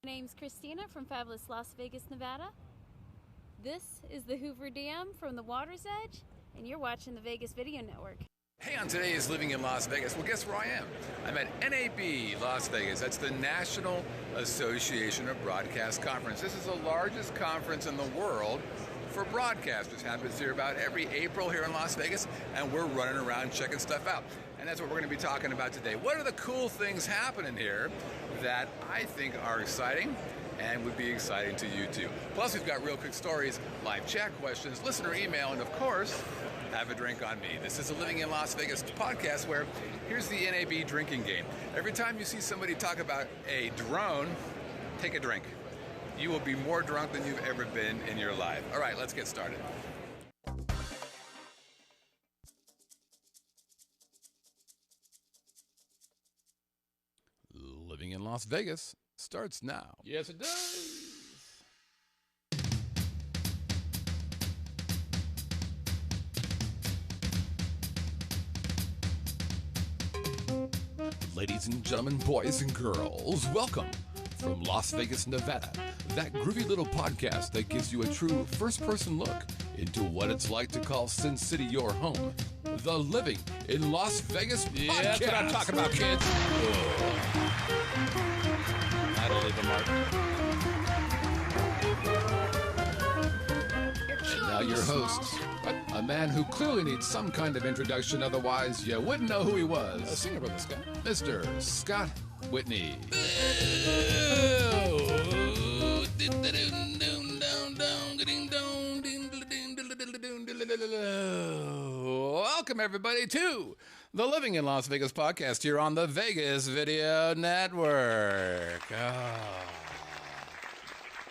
My name's Christina from fabulous Las Vegas, Nevada. This is the Hoover Dam from the water's edge, and you're watching the Vegas Video Network. Hey, on today's Living in Las Vegas. Well, guess where I am? I'm at NAB Las Vegas. That's the National Association of Broadcast Conference. This is the largest conference in the world for broadcasters. Happens here about every April here in Las Vegas, and we're running around checking stuff out. And that's what we're going to be talking about today. What are the cool things happening here that I think are exciting and would be exciting to you too? Plus, we've got real quick stories, live chat questions, listener email, and of course, have a drink on me. This is the Living in Las Vegas podcast where here's the NAB drinking game. Every time you see somebody talk about a drone, take a drink. You will be more drunk than you've ever been in your life. All right, let's get started. Living in Las Vegas starts now. Yes, it does. Ladies and gentlemen, boys and girls, welcome from Las Vegas, Nevada. That groovy little podcast that gives you a true first-person look into what it's like to call Sin City your home. The Living in Las Vegas podcast. Yeah, that's what I'm talking about, kids. That'll leave a mark. And now your host, a man who clearly needs some kind of introduction, otherwise you wouldn't know who he was. A singer, brother Scott. Mr. Scott Whitney. Welcome, everybody, to the Living in Las Vegas podcast here on the Vegas Video Network.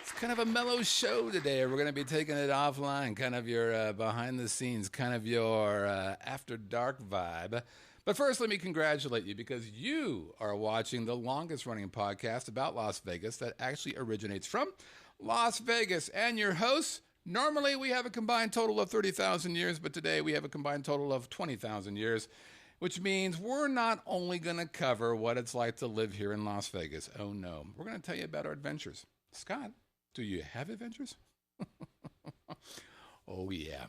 It's kind of a mellow show today. We're going to be taking it offline, kind of your behind the scenes, kind of your after dark vibe. But first, let me congratulate you because you are watching the longest running podcast about Las Vegas that actually originates from Las Vegas. And your hosts, normally we have a combined total of 30,000 years, but today we have a combined total of 20,000 years, which means we're not only going to cover what it's like to live here in Las Vegas. Oh, no. We're going to tell you about our adventures. Scott, do you have adventures? Oh, yeah.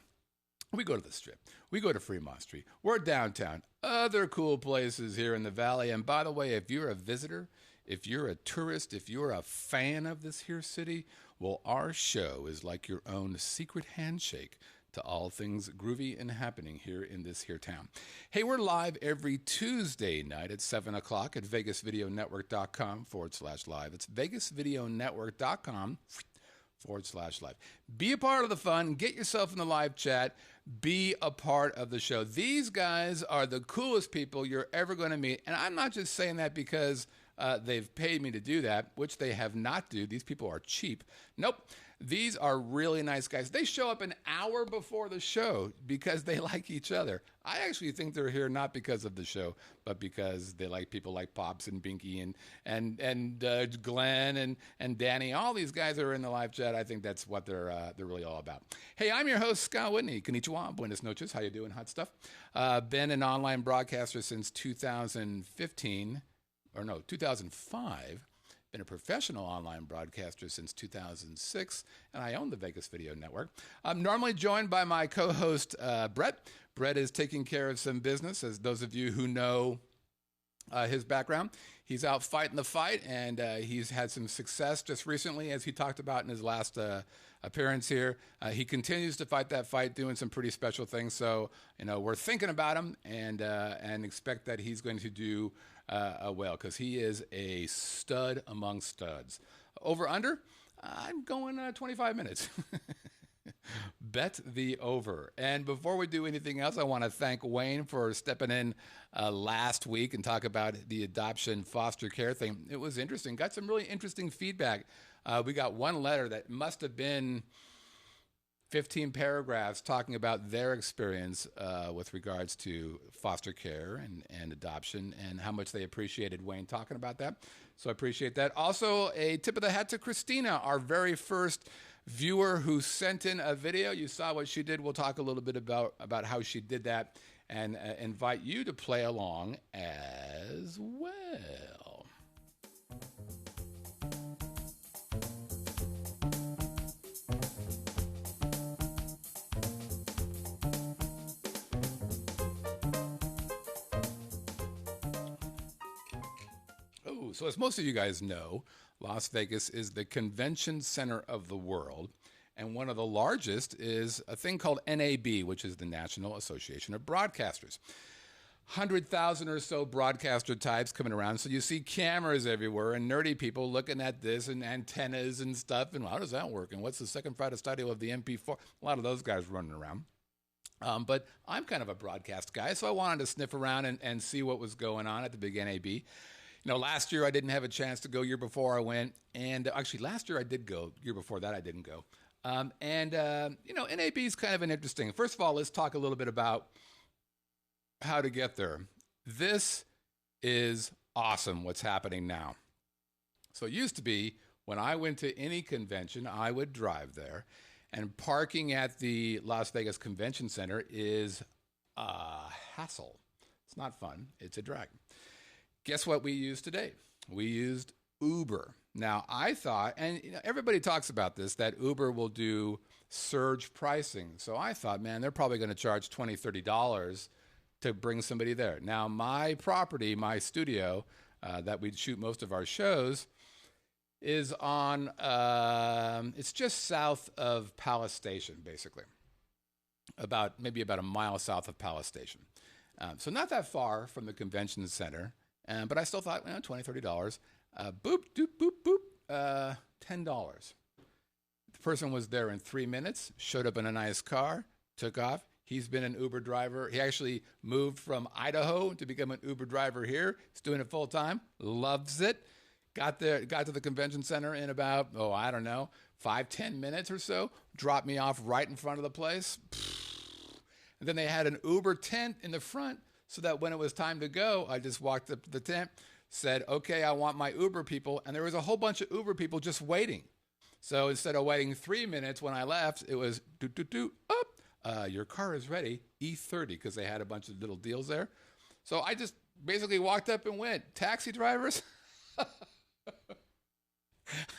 We go to the Strip. We go to Fremont Street. We're downtown. Other cool places here in the Valley. And by the way, if you're a visitor, if you're a tourist, if you're a fan of this here city, well, our show is like your own secret handshake to all things groovy and happening here in this here town. Hey, we're live every Tuesday night at 7 o'clock at vegasvideonetwork.com/live. It's vegasvideonetwork.com/live. Be a part of the fun. Get yourself in the live chat. Be a part of the show. These guys are the coolest people you're ever going to meet. And I'm not just saying that because they've paid me to do that, which they have not do. These people are cheap. Nope. These are really nice guys. They show up an hour before the show because they like each other. I actually think they're here not because of the show, but because they like people like Pops and Binky and Glenn and Danny. All these guys are in the live chat. I think that's what they're really all about. Hey, I'm your host, Scott Whitney. Konnichiwa, buenas noches. How you doing, hot stuff? Been an online broadcaster since 2005. Been a professional online broadcaster since 2006, and I own the Vegas Video Network. I'm normally joined by my co-host, Brett. Brett is taking care of some business, as those of you who know his background. He's out fighting the fight, and he's had some success just recently, as he talked about in his last appearance here. He continues to fight that fight, doing some pretty special things. So, we're thinking about him and expect that he's going to do well, because he is a stud among studs. Over under, I'm going 25 minutes. Bet the over. And before we do anything else, I want to thank Wayne for stepping in last week and talk about the adoption foster care thing. It was interesting. Got some really interesting feedback. We got one letter that must have been 15 paragraphs talking about their experience with regards to foster care and adoption and how much they appreciated Wayne talking about that. So I appreciate that. Also, a tip of the hat to Christina, our very first viewer who sent in a video. You saw what she did. We'll talk a little bit about how she did that and invite you to play along as well. So as most of you guys know, Las Vegas is the convention center of the world. And one of the largest is a thing called NAB, which is the National Association of Broadcasters. 100,000 or so broadcaster types coming around. So you see cameras everywhere and nerdy people looking at this and antennas and stuff. And how does that work? And what's the second Friday studio of the MP4? A lot of those guys running around. But I'm kind of a broadcast guy, so I wanted to sniff around and see what was going on at the big NAB. You know, last year I didn't have a chance to go. Year before I went. And actually, last year I did go. Year before that I didn't go. You know, NAB is kind of an interesting. First of all, let's talk a little bit about how to get there. This is awesome what's happening now. So it used to be when I went to any convention, I would drive there, and parking at the Las Vegas Convention Center is a hassle. It's not fun. It's a drag. Guess what we used today? We used Uber. Now, I thought, and you know, everybody talks about this, that Uber will do surge pricing. So I thought, man, they're probably going to charge $20, $30 to bring somebody there. Now, my property, my studio that we shoot most of our shows is on, it's just south of Palace Station, basically. Maybe about a mile south of Palace Station. So not that far from the convention center, but I still thought, $20, $30. Boop, doop, boop, boop, $10. The person was there in 3 minutes, showed up in a nice car, took off. He's been an Uber driver. He actually moved from Idaho to become an Uber driver here. He's doing it full time, loves it. Got to the convention center in about, 5-10 minutes or so. Dropped me off right in front of the place. And then they had an Uber tent in the front so that when it was time to go, I just walked up to the tent, said, okay, I want my Uber people. And there was a whole bunch of Uber people just waiting. So instead of waiting 3 minutes when I left, it was up. Your car is ready, E30, because they had a bunch of little deals there. So I just basically walked up and went, taxi drivers?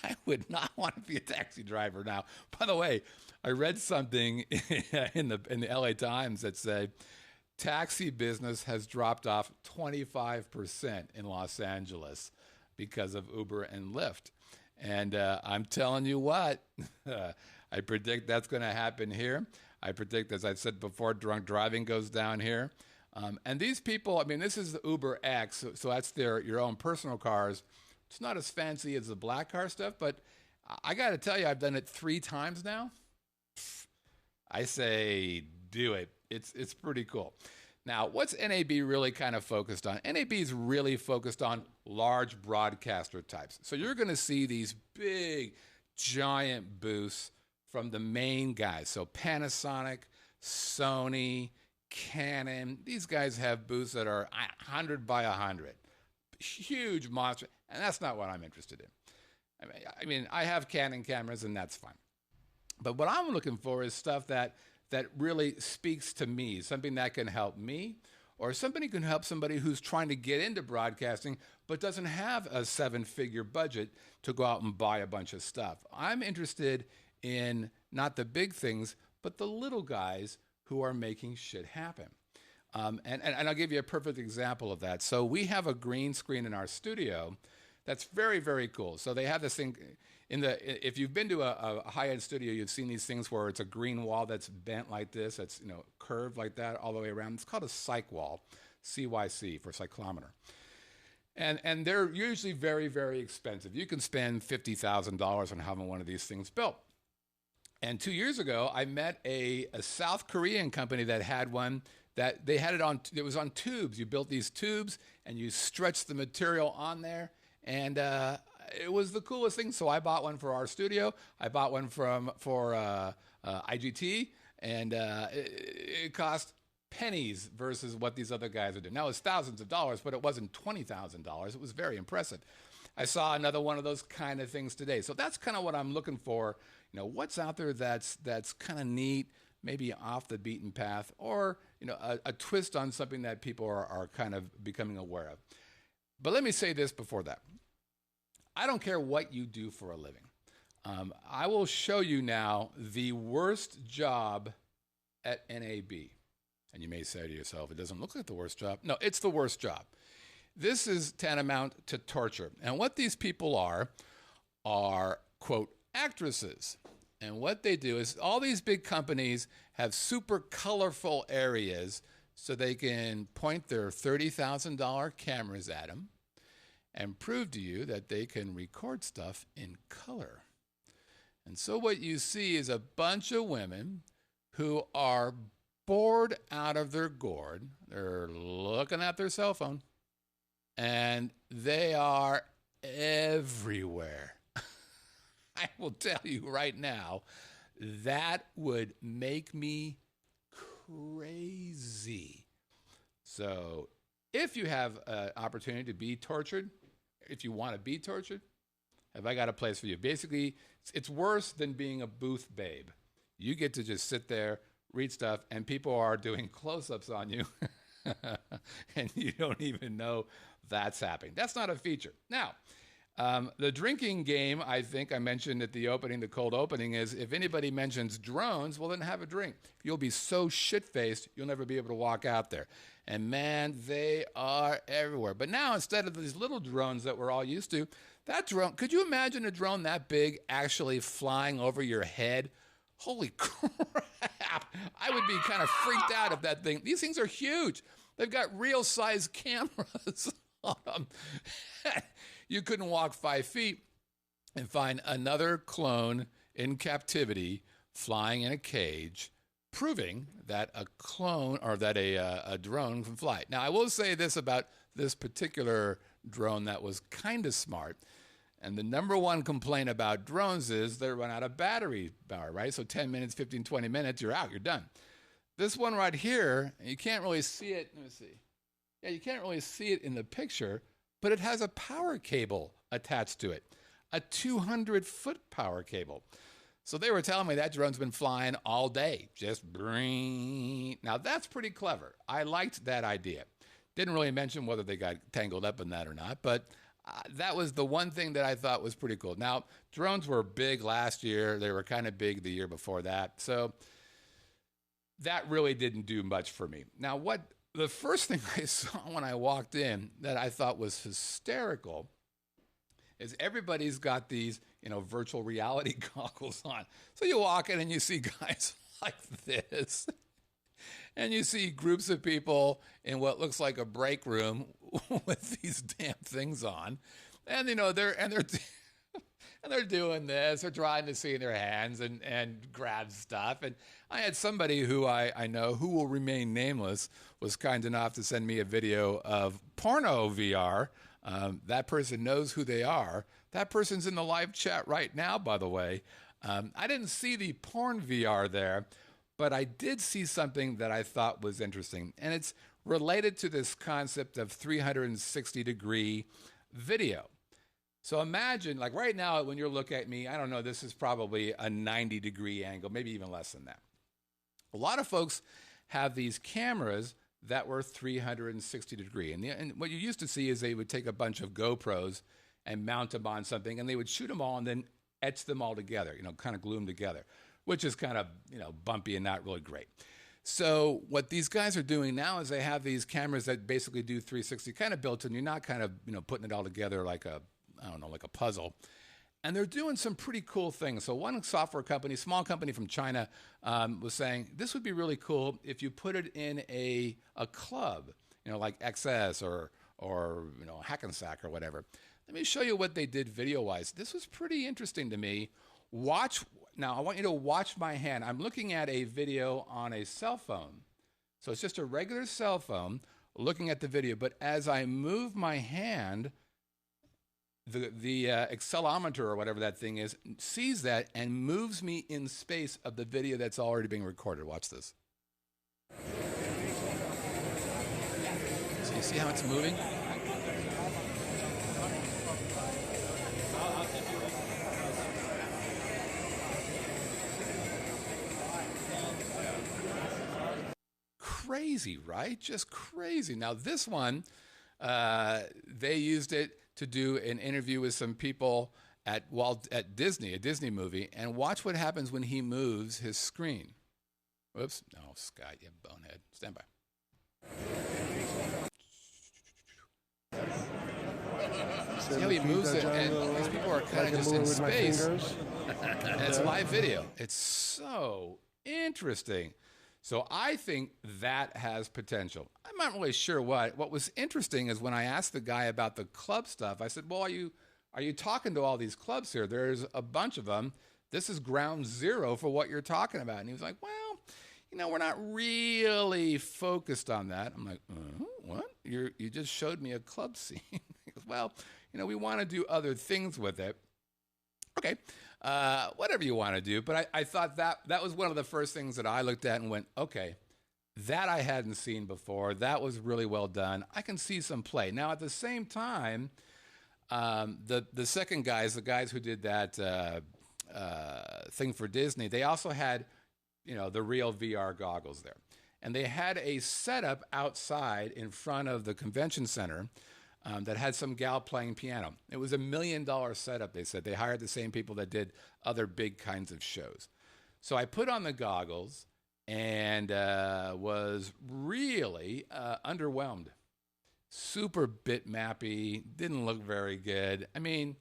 I would not want to be a taxi driver now. By the way, I read something in the LA Times that said taxi business has dropped off 25% in Los Angeles because of Uber and Lyft. And I'm telling you what, I predict that's going to happen here. I predict, as I said before, drunk driving goes down here. And these people, I mean, this is the Uber X, so that's your own personal cars. It's not as fancy as the black car stuff, but I got to tell you, I've done it 3 times now. I say do it. It's pretty cool. Now, what's NAB really kind of focused on? NAB is really focused on large broadcaster types. So you're going to see these big, giant booths from the main guys. So Panasonic, Sony, Canon, these guys have booths that are 100 by 100. Huge monster. And that's not what I'm interested in. I mean, I have Canon cameras and that's fine. But what I'm looking for is stuff that really speaks to me, something that can help me, or somebody can help somebody who's trying to get into broadcasting but doesn't have a 7-figure budget to go out and buy a bunch of stuff. I'm interested in not the big things, but the little guys who are making shit happen. And I'll give you a perfect example of that. So we have a green screen in our studio that's very, very cool. So they have this thing if you've been to a high-end studio, you've seen these things where it's a green wall that's bent like this, that's curved like that all the way around. It's called a cyc wall, CYC for cyclometer. And they're usually very, very expensive. You can spend $50,000 on having one of these things built. And 2 years ago, I met a South Korean company that had one that they had it was on tubes. You built these tubes and you stretched the material on there. And it was the coolest thing. So I bought one for our studio. I bought one for IGT. And it cost pennies versus what these other guys are doing. Now, it was thousands of dollars, but it wasn't $20,000. It was very impressive. I saw another one of those kind of things today. So that's kind of what I'm looking for. What's out there that's kind of neat, maybe off the beaten path, or a twist on something that people are kind of becoming aware of. But let me say this before that. I don't care what you do for a living. I will show you now the worst job at NAB. And you may say to yourself, it doesn't look like the worst job. No, it's the worst job. this is tantamount to torture. And what these people are, quote, actresses. And what they do is all these big companies have super colorful areas so they can point their $30,000 cameras at them and prove to you that they can record stuff in color. And so what you see is a bunch of women who are bored out of their gourd. They're looking at their cell phone, and they are everywhere. I will tell you right now, that would make me crazy. So if you have an opportunity to be tortured, if you want to be tortured, have I got a place for you? Basically, it's worse than being a booth babe. You get to just sit there, read stuff, and people are doing close-ups on you, and you don't even know that's happening. That's not a feature. Now, the drinking game, I think I mentioned at the opening, the cold opening, is if anybody mentions drones, well, then have a drink. You'll be so shit-faced, you'll never be able to walk out there. And man, they are everywhere. But now, instead of these little drones that we're all used to, that drone, could you imagine a drone that big actually flying over your head? Holy crap. I would be kind of freaked out if that thing, these things are huge. They've got real size cameras on them. You couldn't walk 5 feet and find another clone in captivity flying in a cage, proving that a clone or that a drone can fly. Now, I will say this about this particular drone that was kind of smart. And the number one complaint about drones is they run out of battery power, right? So 10 minutes, 15, 20 minutes, you're out, you're done. This one right here, you can't really see it. Let me see. Yeah, you can't really see it in the picture, but it has a power cable attached to it, a 200-foot power cable. So they were telling me that drone's been flying all day, just bring. Now that's pretty clever. I liked that idea. Didn't really mention whether they got tangled up in that or not, but that was the one thing that I thought was pretty cool. Now, drones were big last year. They were kind of big the year before that. So that really didn't do much for me. Now, the first thing I saw when I walked in that I thought was hysterical is everybody's got these, virtual reality goggles on. So you walk in and you see guys like this. And you see groups of people in what looks like a break room with these damn things on. And, they're doing this. They're trying to see their hands and grab stuff. And I had somebody who I know, who will remain nameless, was kind enough to send me a video of porno VR. That person knows who they are. That person's in the live chat right now, by the way. I didn't see the porn VR there, but I did see something that I thought was interesting. And it's related to this concept of 360-degree video. So imagine, like right now, when you're looking at me, I don't know, this is probably a 90-degree angle, maybe even less than that. A lot of folks have these cameras that were 360-degree. And what you used to see is they would take a bunch of GoPros and mount them on something, and they would shoot them all and then etch them all together, kind of glue them together, which is kind of, bumpy and not really great. So what these guys are doing now is they have these cameras that basically do 360 kind of built in. You're not kind of, putting it all together like a puzzle. And they're doing some pretty cool things. So one software company, small company from China, was saying, this would be really cool if you put it in a club, like XS or Hackensack or whatever. Let me show you what they did video-wise. This was pretty interesting to me. Now, I want you to watch my hand. I'm looking at a video on a cell phone. So it's just a regular cell phone looking at the video. But as I move my hand, the accelerometer or whatever that thing is sees that and moves me in space of the video that's already being recorded. Watch this. So you see how it's moving? Crazy, right? Just crazy. Now, this one, they used it to do an interview with some people at Disney, a Disney movie, and watch what happens when he moves his screen. Whoops. No, Scott, you bonehead. Stand by. See how he moves it, and these people are kind of just in space. And it's live video. It's so interesting. So I think that has potential. I'm not really sure what. What was interesting is when I asked the guy about the club stuff, I said, well, are you talking to all these clubs here? There's a bunch of them. This is ground zero for what you're talking about. And he was like, well, we're not really focused on that. I'm like, what? You just showed me a club scene. He goes, well, we want to do other things with it. Okay, whatever you want to do. But I thought that was one of the first things that I looked at and went, okay, that I hadn't seen before. That was really well done. I can see some play. Now, at the same time, the second guys, the guys who did that thing for Disney, they also had, the real VR goggles there. And they had a setup outside in front of the convention center that had some gal playing piano. It was $1 million setup, they said. They hired the same people that did other big kinds of shows. So I put on the goggles and was really underwhelmed. Super bitmappy, didn't look very good. I mean,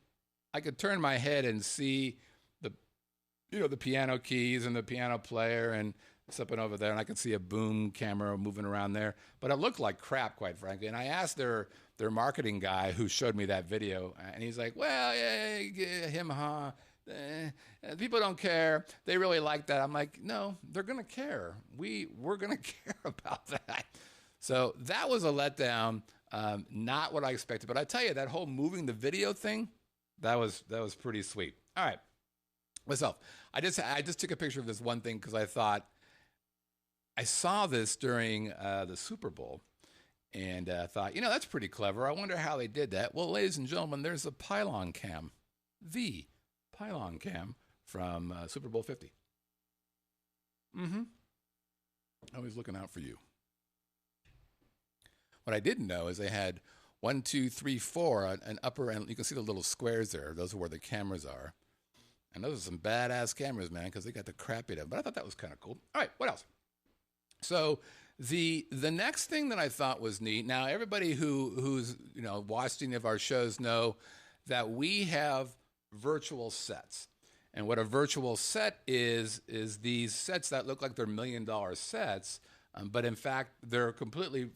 I could turn my head and see the piano keys and the piano player and something over there, and I could see a boom camera moving around there. But it looked like crap, quite frankly. And I asked their marketing guy who showed me that video, and he's like, well, yeah, people don't care. They really like that. I'm like, no, they're going to care. We're going to care about that. So that was a letdown, not what I expected. But I tell you, that whole moving the video thing, that was pretty sweet. All right. Myself, I just took a picture of this one thing because I thought I saw this during the Super Bowl and thought, that's pretty clever. I wonder how they did that. Well, ladies and gentlemen, there's a pylon cam, the pylon cam from Super Bowl 50. Always looking out for you. What I didn't know is they had 1, 2, 3, 4, an upper, and you can see the little squares there. Those are where the cameras are. And those are some badass cameras, man, because they got the crap in them. But I thought that was kind of cool. All right, what else? So the next thing that I thought was neat. Now, everybody who's watched any of our shows know that we have virtual sets. And what a virtual set is these sets that look like they're $1 million sets, but in fact, they're completely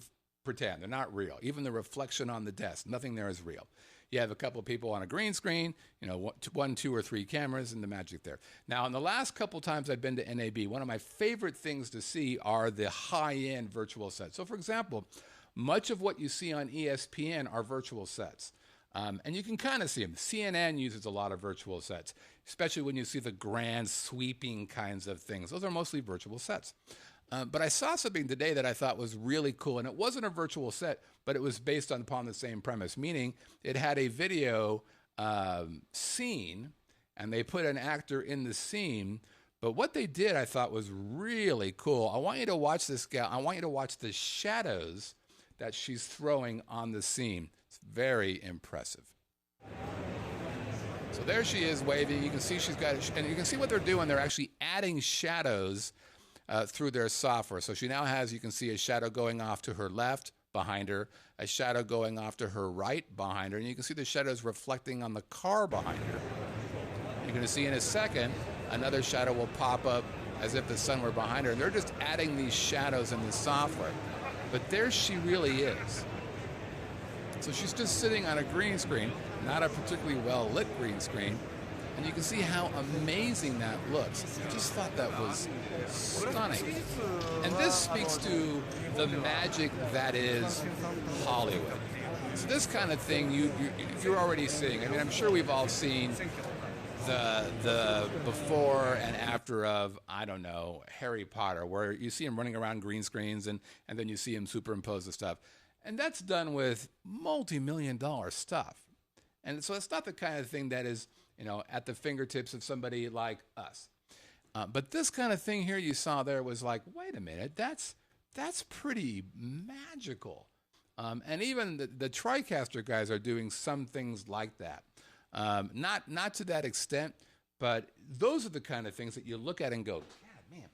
pretend. They're not real. Even the reflection on the desk, nothing there is real. You have a couple of people on a green screen, 1, 2, or 3 cameras, and the magic there. Now, in the last couple times I've been to NAB, one of my favorite things to see are the high-end virtual sets. So, for example, much of what you see on ESPN are virtual sets. And you can kind of see them. CNN uses a lot of virtual sets, especially when you see the grand, sweeping kinds of things. Those are mostly virtual sets. But I saw something today that I thought was really cool, and it wasn't a virtual set, but it was based upon the same premise, meaning it had a video scene, and they put an actor in the scene. But what they did, I thought, was really cool. I want you to watch this gal. I want you to watch the shadows that she's throwing on the scene. It's very impressive. So there she is waving. You can see she's got it, and you can see what they're doing. They're actually adding shadows through their software. So she now has, you can see a shadow going off to her left behind her, a shadow going off to her right behind her, and you can see the shadows reflecting on the car behind her. You're going to see in a second, another shadow will pop up as if the sun were behind her, and they're just adding these shadows in the software. But there she really is. So she's just sitting on a green screen, not a particularly well-lit green screen, and you can see how amazing that looks. I just thought that was stunning. And this speaks to the magic that is Hollywood. So this kind of thing you're already seeing. I mean, I'm sure we've all seen the before and after of, I don't know, Harry Potter, where you see him running around green screens and then you see him superimpose the stuff. And that's done with multi-million-dollar stuff. And so it's not the kind of thing that is, at the fingertips of somebody like us. But this kind of thing here you saw there was like, wait a minute, that's pretty magical. And even the TriCaster guys are doing some things like that. Not to that extent, but those are the kind of things that you look at and go, God, man,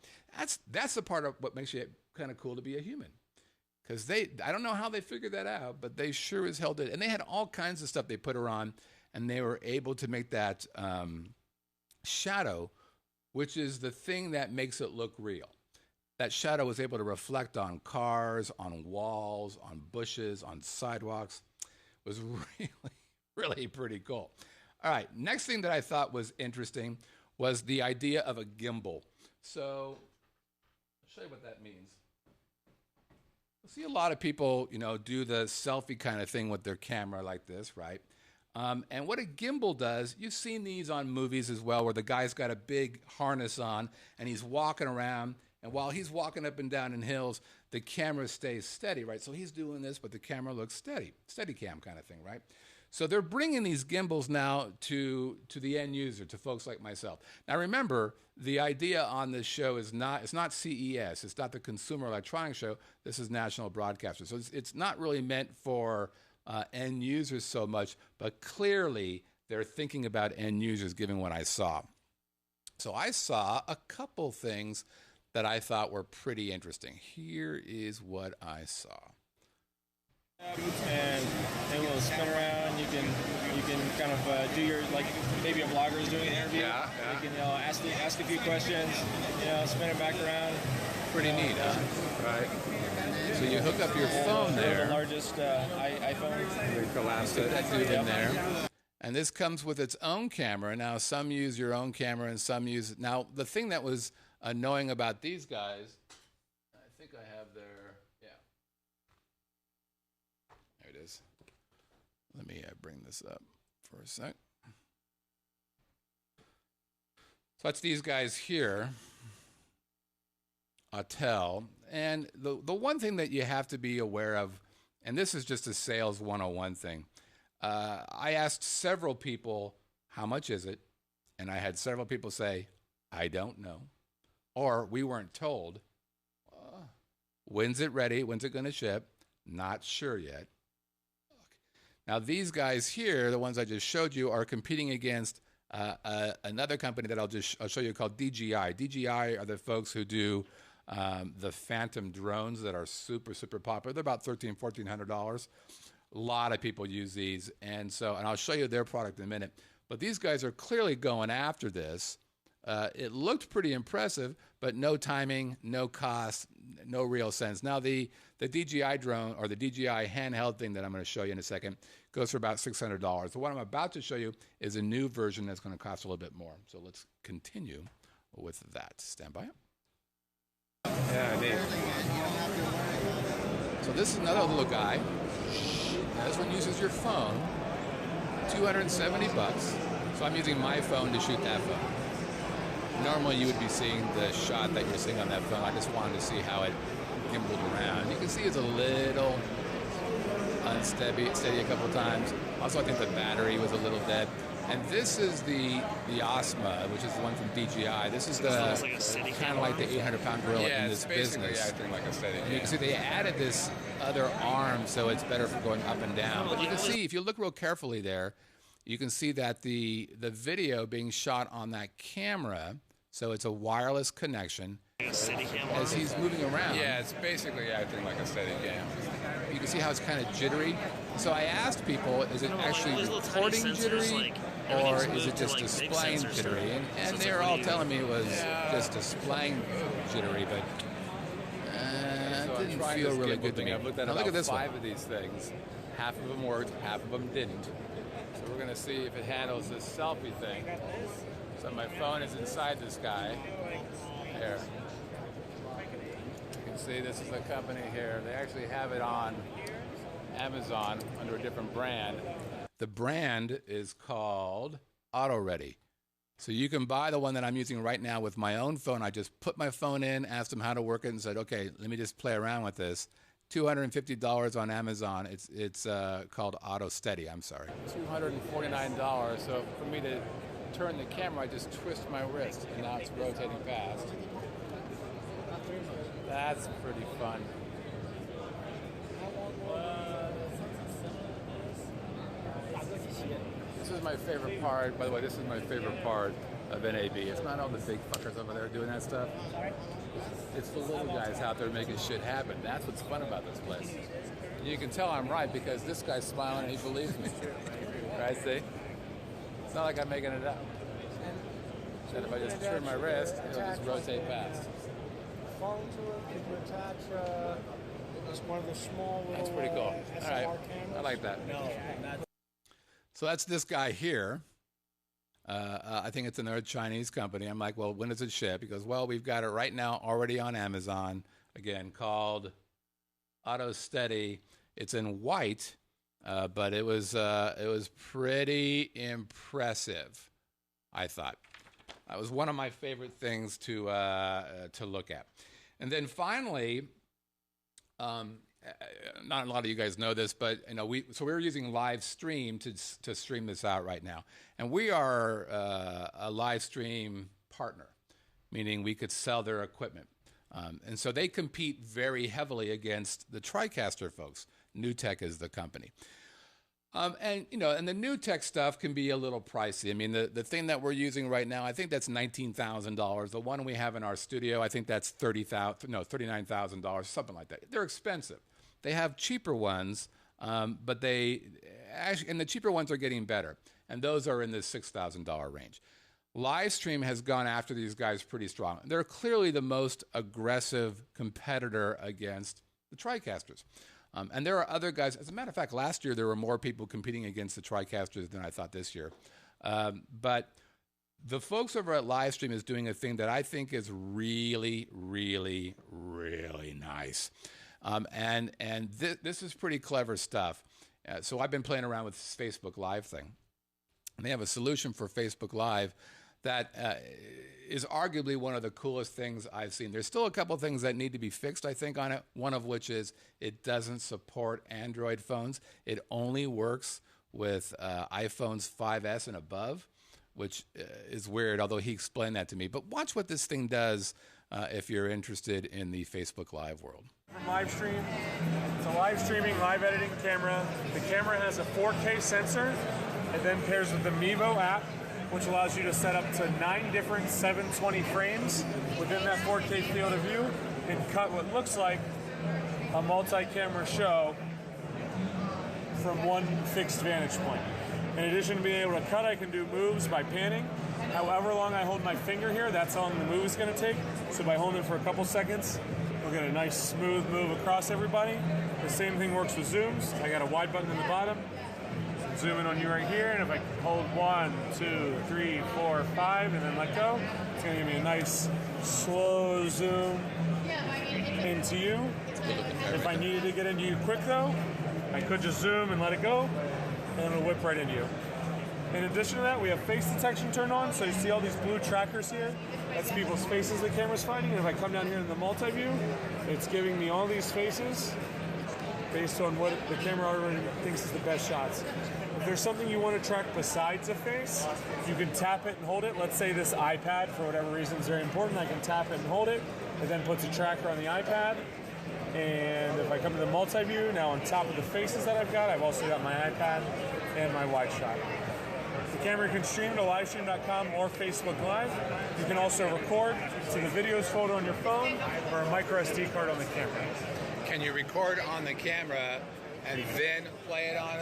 that's the part of what makes you kind of cool to be a human. because I don't know how they figured that out, but they sure as hell did. And they had all kinds of stuff they put her on, and they were able to make that shadow, which is the thing that makes it look real. That shadow was able to reflect on cars, on walls, on bushes, on sidewalks. It was really, really pretty cool. All right, next thing that I thought was interesting was the idea of a gimbal. So I'll show you what that means. I see a lot of people, do the selfie kind of thing with their camera like this, right? And what a gimbal does, you've seen these on movies as well, where the guy's got a big harness on and he's walking around, and while he's walking up and down in hills, the camera stays steady, right? So he's doing this, but the camera looks steady, steady cam kind of thing, right? So they're bringing these gimbals now to the end user, to folks like myself. Now remember, the idea on this show is it's not CES, it's not the Consumer Electronics Show, this is National Broadcaster. So it's not really meant for end users so much, but clearly they're thinking about end users given what I saw. So I saw a couple things that I thought were pretty interesting. Here is what I saw. And it will spin around. You can kind of do your, like maybe a vlogger is doing an interview. Yeah. You can ask a few questions. Spin it back around. Pretty neat, huh? Right. So you hook up your phone there. The largest iPhone. Collapse it. That dude in there. And this comes with its own camera. Now some use your own camera and some use. Now the thing that was annoying about these guys, I think I have their, yeah. There it is. Let me bring this up for a sec. So that's these guys here, Autel. And the one thing that you have to be aware of, and this is just a sales 101 thing, I asked several people, how much is it? And I had several people say, I don't know. Or we weren't told. When's it ready? When's it going to ship? Not sure yet. Now these guys here, the ones I just showed you, are competing against another company that I'll show you called DJI. DJI are the folks who do the Phantom drones that are super, super popular. They're about $1,300, $1,400. A lot of people use these. And I'll show you their product in a minute. But these guys are clearly going after this. It looked pretty impressive, but no timing, no cost, no real sense. Now, the DJI drone, or the DJI handheld thing that I'm going to show you in a second, goes for about $600. So what I'm about to show you is a new version that's going to cost a little bit more. So let's continue with that. Stand by. Yeah, neat. So this is another little guy. Now, this one uses your phone, $270. So I'm using my phone to shoot that phone. Normally you would be seeing the shot that you're seeing on that phone. I just wanted to see how it gimbaled around. You can see it's a little unsteady a couple times. Also, I think the battery was a little dead. And this is the Osmo, which is the one from DJI. This is the kind of like the 800-pound gorilla in this business. Yeah, I think like a steady. And you can see they added this other arm, so it's better for going up and down. But you can see, if you look real carefully there, you can see that the video being shot on that camera, so it's a wireless connection. As he's moving around. Yeah, it's basically acting like a steady cam. You can see how it's kind of jittery. So I asked people, is it actually recording jittery, or is it just displaying jittery? And they're all telling me it was just displaying jittery, but it didn't feel really good to me. I've looked at now look at this 5 one. of these things. Half of them worked, half of them didn't. So we're going to see if it handles this selfie thing. So my phone is inside this guy. Here. You can see this is a company here. They actually have it on Amazon under a different brand. The brand is called AutoReady. So you can buy the one that I'm using right now with my own phone. I just put my phone in, asked them how to work it, and said, okay, let me just play around with this. $250 on Amazon. It's called Auto Steady. I'm sorry. $249. So for me to turn the camera, I just twist my wrist, and now it's rotating fast. That's pretty fun. This is my favorite part. By the way, this is my favorite part of NAB. It's not all the big fuckers over there doing that stuff. It's the little guys out there making shit happen. That's what's fun about this place. And you can tell I'm right because this guy's smiling and he believes me. Right, see? It's not like I'm making it up. And if I just turn my wrist, it'll just rotate past. Phone to it, can you attach just one of the small little That's pretty cool. All right. cameras? I like that. So that's this guy here. I think it's another Chinese company. I'm like, well, when does it ship? He goes, well, we've got it right now already on Amazon. Again, called Auto Steady. It's in white, but it was pretty impressive, I thought. It was one of my favorite things to look at. And then finally, not a lot of you guys know this, but we're using live stream to stream this out right now, and we are a live stream partner, meaning we could sell their equipment, and so they compete very heavily against the TriCaster folks. NewTek is the company, and the NewTek stuff can be a little pricey. I mean, the thing that we're using right now, I think that's $19,000. The one we have in our studio, I think that's $39,000, something like that. They're expensive. They have cheaper ones, but the cheaper ones are getting better, and those are in the $6,000 range. Livestream has gone after these guys pretty strong. They're clearly the most aggressive competitor against the TriCasters. And there are other guys. As a matter of fact, last year there were more people competing against the TriCasters than I thought this year. But the folks over at Livestream is doing a thing that I think is really, really, really nice. This is pretty clever stuff. So I've been playing around with this Facebook Live thing. And they have a solution for Facebook Live that is arguably one of the coolest things I've seen. There's still a couple things that need to be fixed, I think, on it. One of which is it doesn't support Android phones. It only works with iPhones 5S and above, which is weird, although he explained that to me. But watch what this thing does if you're interested in the Facebook Live world. From Livestream, it's a live streaming, live editing camera. The camera has a 4K sensor. It then pairs with the Mevo app, which allows you to set up to 9 different 720 frames within that 4K field of view and cut what looks like a multi-camera show from one fixed vantage point. In addition to being able to cut, I can do moves by panning. However long I hold my finger here, that's how long the move is going to take. So by holding it for a couple seconds, we'll get a nice smooth move across everybody. The same thing works with zooms. I got a wide button in the bottom. Zoom in on you right here, and if I hold 1, 2, 3, 4, 5, and then let go, it's going to give me a nice slow zoom into you. If I needed to get into you quick though, I could just zoom and let it go, and it'll whip right into you. In addition to that, we have face detection turned on, so you see all these blue trackers here. That's people's faces the camera's finding, and if I come down here in the multi-view, it's giving me all these faces based on what the camera already thinks is the best shots. If there's something you want to track besides a face, you can tap it and hold it. Let's say this iPad, for whatever reason, is very important. I can tap it and hold it. It then puts a tracker on the iPad. And if I come to the multi-view, now on top of the faces that I've got, I've also got my iPad and my wide shot. The camera can stream to livestream.com or Facebook Live. You can also record to the videos folder on your phone or a micro SD card on the camera. Can you record on the camera and then play it on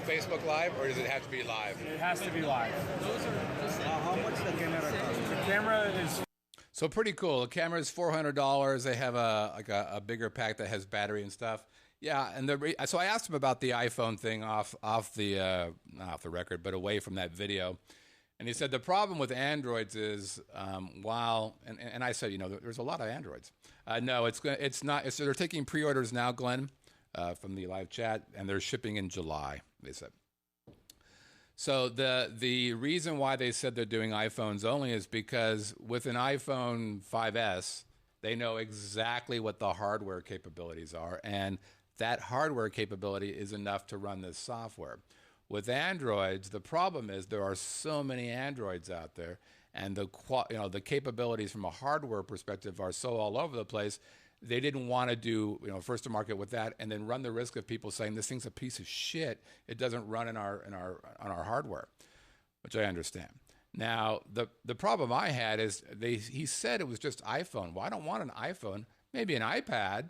Facebook Live, or does it have to be live? It has to be live. How much the camera cost? The camera is... So pretty cool. The camera is $400. They have a bigger pack that has battery and stuff. Yeah, and so I asked him about the iPhone thing off the not off the record, but away from that video. And he said the problem with Androids is and I said, there's a lot of Androids. No, it's not. They're taking pre-orders now, Glenn, from the live chat, and they're shipping in July, they said. So the reason why they said they're doing iPhones only is because with an iPhone 5S, they know exactly what the hardware capabilities are, and that hardware capability is enough to run this software. With Androids, the problem is there are so many Androids out there, and the capabilities from a hardware perspective are so all over the place they didn't want to do, first to market with that, and then run the risk of people saying this thing's a piece of shit. It doesn't run on our hardware, which I understand. Now, the problem I had is he said it was just iPhone. Well, I don't want an iPhone. Maybe an iPad.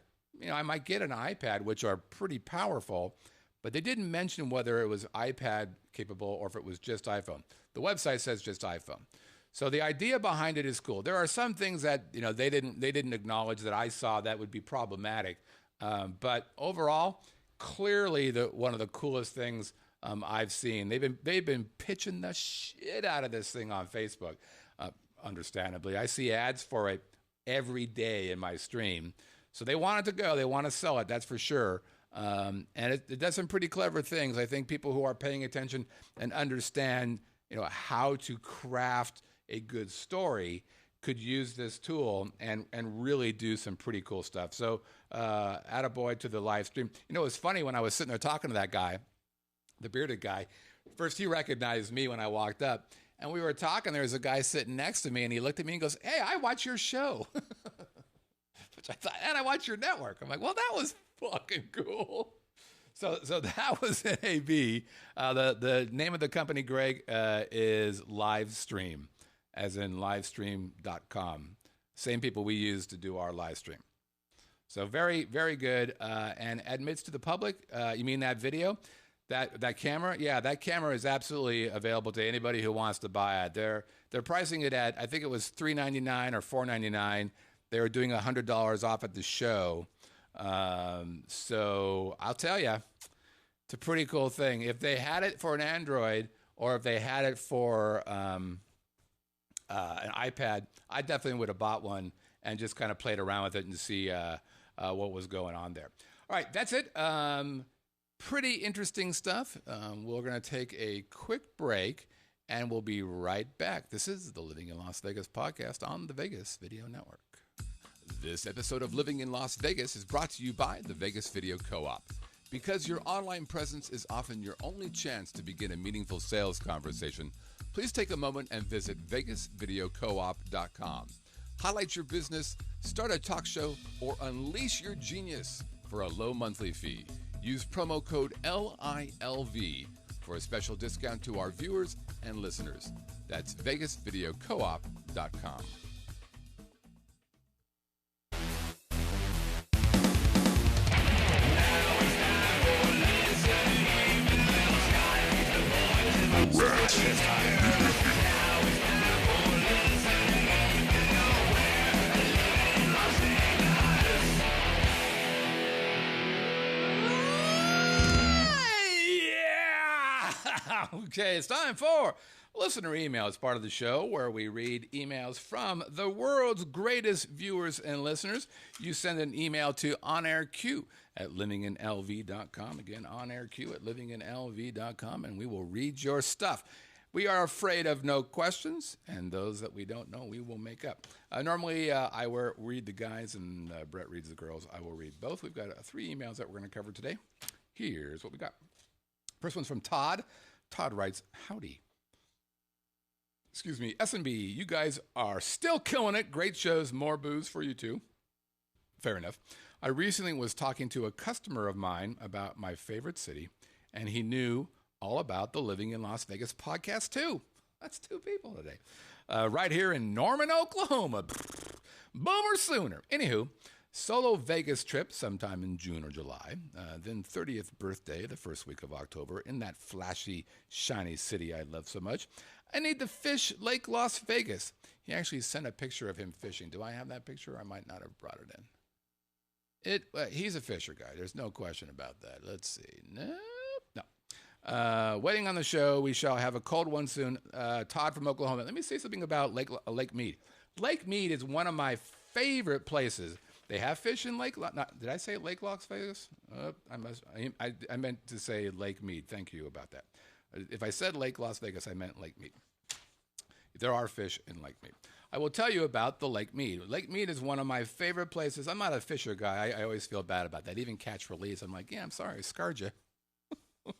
I might get an iPad, which are pretty powerful, but they didn't mention whether it was iPad capable or if it was just iPhone. The website says just iPhone. So the idea behind it is cool. There are some things that they didn't acknowledge that I saw that would be problematic, but overall, clearly one of the coolest things I've seen. They've been pitching the shit out of this thing on Facebook. Understandably, I see ads for it every day in my stream, so they want it to go. They want to sell it. That's for sure. And it does some pretty clever things. I think people who are paying attention and understand, how to craft a good story could use this tool and really do some pretty cool stuff. So, attaboy to the live stream. It was funny when I was sitting there talking to that guy, the bearded guy. First, he recognized me when I walked up, and we were talking. There was a guy sitting next to me, and he looked at me and goes, "Hey, I watch your show." Which I thought, and I watch your network. I'm like, well, that was fucking cool. So that was NAB. The name of the company, Greg, is Livestream, as in livestream.com. Same people we use to do our live stream. So very, very good, and admits to the public. You mean that video? That camera? Yeah, that camera is absolutely available to anybody who wants to buy it. They're pricing it at, I think it was $399 or $499. They were doing $100 off at the show. So I'll tell you, it's a pretty cool thing. If they had it for an Android or if they had it for an iPad, I definitely would have bought one and just kind of played around with it and see what was going on there. All right, that's it. Pretty interesting stuff. We're going to take a quick break, and we'll be right back. This is the Living in Las Vegas podcast on the Vegas Video Network. This episode of Living in Las Vegas is brought to you by the Vegas Video Co-op. Because your online presence is often your only chance to begin a meaningful sales conversation, please take a moment and visit vegasvideocoop.com. Highlight your business, start a talk show, or unleash your genius for a low monthly fee. Use promo code LILV for a special discount to our viewers and listeners. That's vegasvideocoop.com. Okay, it's time for listener email. It's part of the show where we read emails from the world's greatest viewers and listeners. You send an email to onairq@livinginlv.com. Again, onairq@livinginlv.com, and we will read your stuff. We are afraid of no questions, and those that we don't know, we will make up. Normally, I read the guys, and Brett reads the girls. I will read both. We've got 3 emails that we're going to cover today. Here's what we got. First one's from Todd. Todd writes, howdy. Excuse me, S&B, you guys are still killing it. Great shows, more booze for you too. Fair enough. I recently was talking to a customer of mine about my favorite city, and he knew all about the Living in Las Vegas podcast too. That's 2 people today. Right here in Norman, Oklahoma. Boomer sooner. Anywho, solo Vegas trip sometime in June or July. Then 30th birthday, the first week of October, in that flashy, shiny city I love so much. I need to fish Lake Las Vegas. He actually sent a picture of him fishing. Do I have that picture? I might not have brought it in. He's a fisher guy. There's no question about that. Let's see. No. Waiting on the show. We shall have a cold one soon. Todd from Oklahoma. Let me say something about Lake Mead. Lake Mead is one of my favorite places. They have fish in Lake. Did I say Lake Las Vegas? I meant to say Lake Mead. Thank you about that. If I said Lake Las Vegas, I meant Lake Mead. There are fish in Lake Mead. I will tell you about the Lake Mead. Lake Mead is one of my favorite places. I'm not a fisher guy. I always feel bad about that. Even catch release, I'm like, yeah, I'm sorry, I scarred you.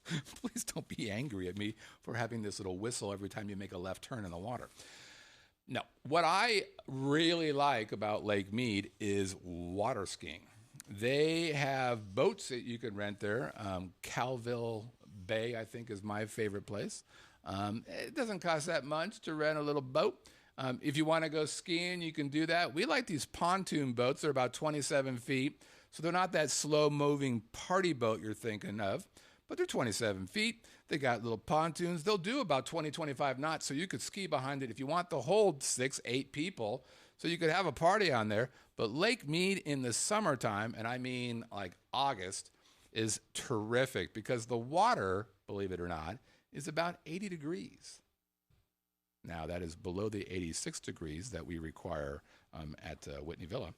Please don't be angry at me for having this little whistle every time you make a left turn in the water. No. What I really like about Lake Mead is water skiing. They have boats that you can rent there. Calville Bay, I think, is my favorite place. It doesn't cost that much to rent a little boat. If you want to go skiing, you can do that. We like these pontoon boats. They're about 27 feet, so they're not that slow-moving party boat you're thinking of, but they're 27 feet. They got little pontoons. They'll do about 20, 25 knots, so you could ski behind it if you want to hold 6, 8 people, so you could have a party on there. But Lake Mead in the summertime, and I mean like August, is terrific because the water, believe it or not, is about 80 degrees. Now, that is below the 86 degrees that we require at Whitney Villa.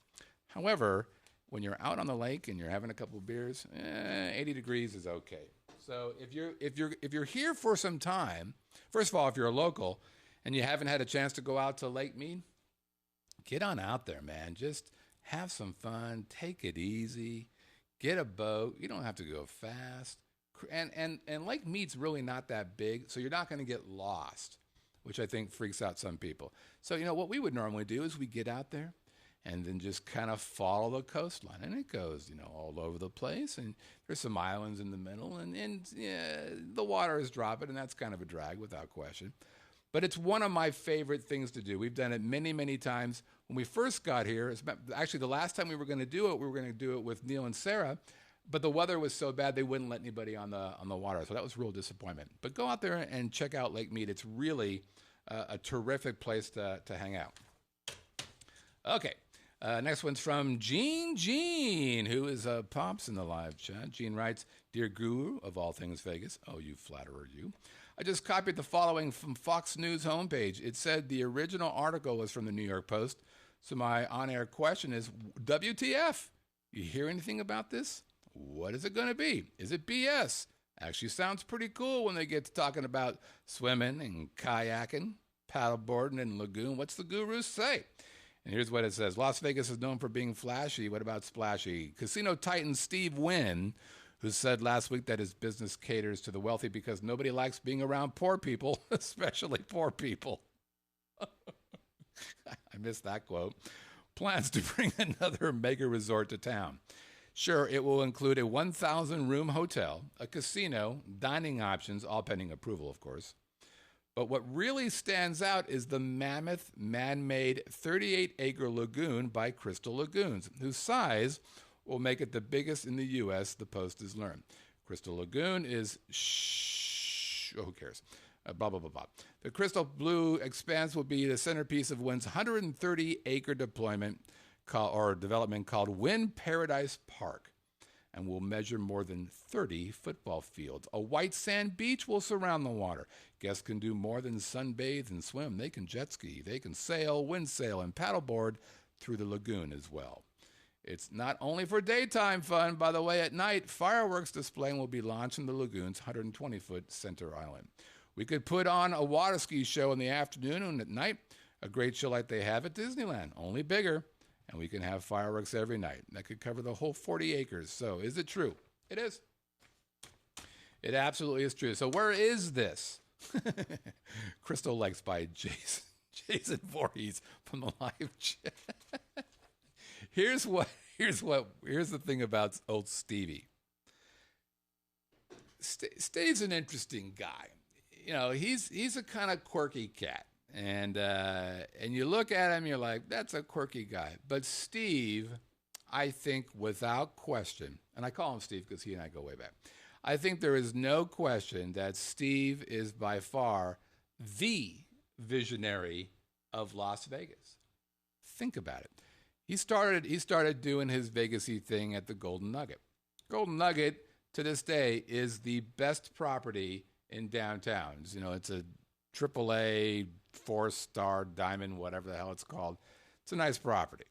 However, when you're out on the lake and you're having a couple of beers, 80 degrees is okay. So if you're here for some time, first of all, if you're a local and you haven't had a chance to go out to Lake Mead, get on out there, man. Just have some fun, take it easy, get a boat. You don't have to go fast. And Lake Mead's really not that big, so you're not going to get lost, which I think freaks out some people. So, what we would normally do is we get out there and then just kind of follow the coastline. And it goes, all over the place. And there's some islands in the middle. And the water is dropping, and that's kind of a drag without question. But it's one of my favorite things to do. We've done it many, many times. When we first got here, actually the last time we were going to do it, we were going to do it with Neil and Sarah. But the weather was so bad they wouldn't let anybody on the water. So that was a real disappointment. But go out there and check out Lake Mead. It's really a terrific place to hang out. Okay. Next one's from Gene, who is Pops in the live chat. Gene writes, "Dear Guru of all things Vegas." Oh, you flatterer, you. "I just copied the following from Fox News homepage. It said the original article was from the New York Post. So my on-air question is, WTF? You hear anything about this? What is it going to be? Is it BS? Actually sounds pretty cool when they get to talking about swimming and kayaking, paddleboarding and lagoon. What's the guru say?" And here's what it says. "Las Vegas is known for being flashy. What about splashy? Casino titan Steve Wynn, who said last week that his business caters to the wealthy because nobody likes being around poor people, especially poor people." I missed that quote. "Plans to bring another mega resort to town. Sure, it will include a 1,000-room hotel, a casino, dining options, all pending approval, of course. But what really stands out is the mammoth man-made 38-acre lagoon by Crystal Lagoons, whose size will make it the biggest in the U.S., the Post has learned. Crystal Lagoon is who cares? Blah, blah, blah, blah. The crystal blue expanse will be the centerpiece of Wynn's 130-acre development called Wynn Paradise Park, and will measure more than 30 football fields. A white sand beach will surround the water. Guests can do more than sunbathe and swim. They can jet ski, they can sail, wind sail, and paddleboard through the lagoon as well. It's not only for daytime fun, by the way. At night, fireworks displaying will be launched in the lagoon's 120-foot center island. We could put on a water ski show in the afternoon, and at night, a great show like they have at Disneyland, only bigger. And we can have fireworks every night. That could cover the whole 40 acres. So is it true? It is. It absolutely is true. So where is this? Crystal Lakes by Jason Voorhees from the live chat. Here's the thing about old Stevie. Steve's an interesting guy. He's a kind of quirky cat. And you look at him, you're like, that's a quirky guy. But Steve, I think without question, and I call him Steve because he and I go way back, I think there is no question that Steve is by far the visionary of Las Vegas. Think about it. He started doing his Vegas-y thing at the Golden Nugget. Golden Nugget, to this day, is the best property in downtown. It's a AAA, 4-star diamond, whatever the hell it's called. It's a nice property.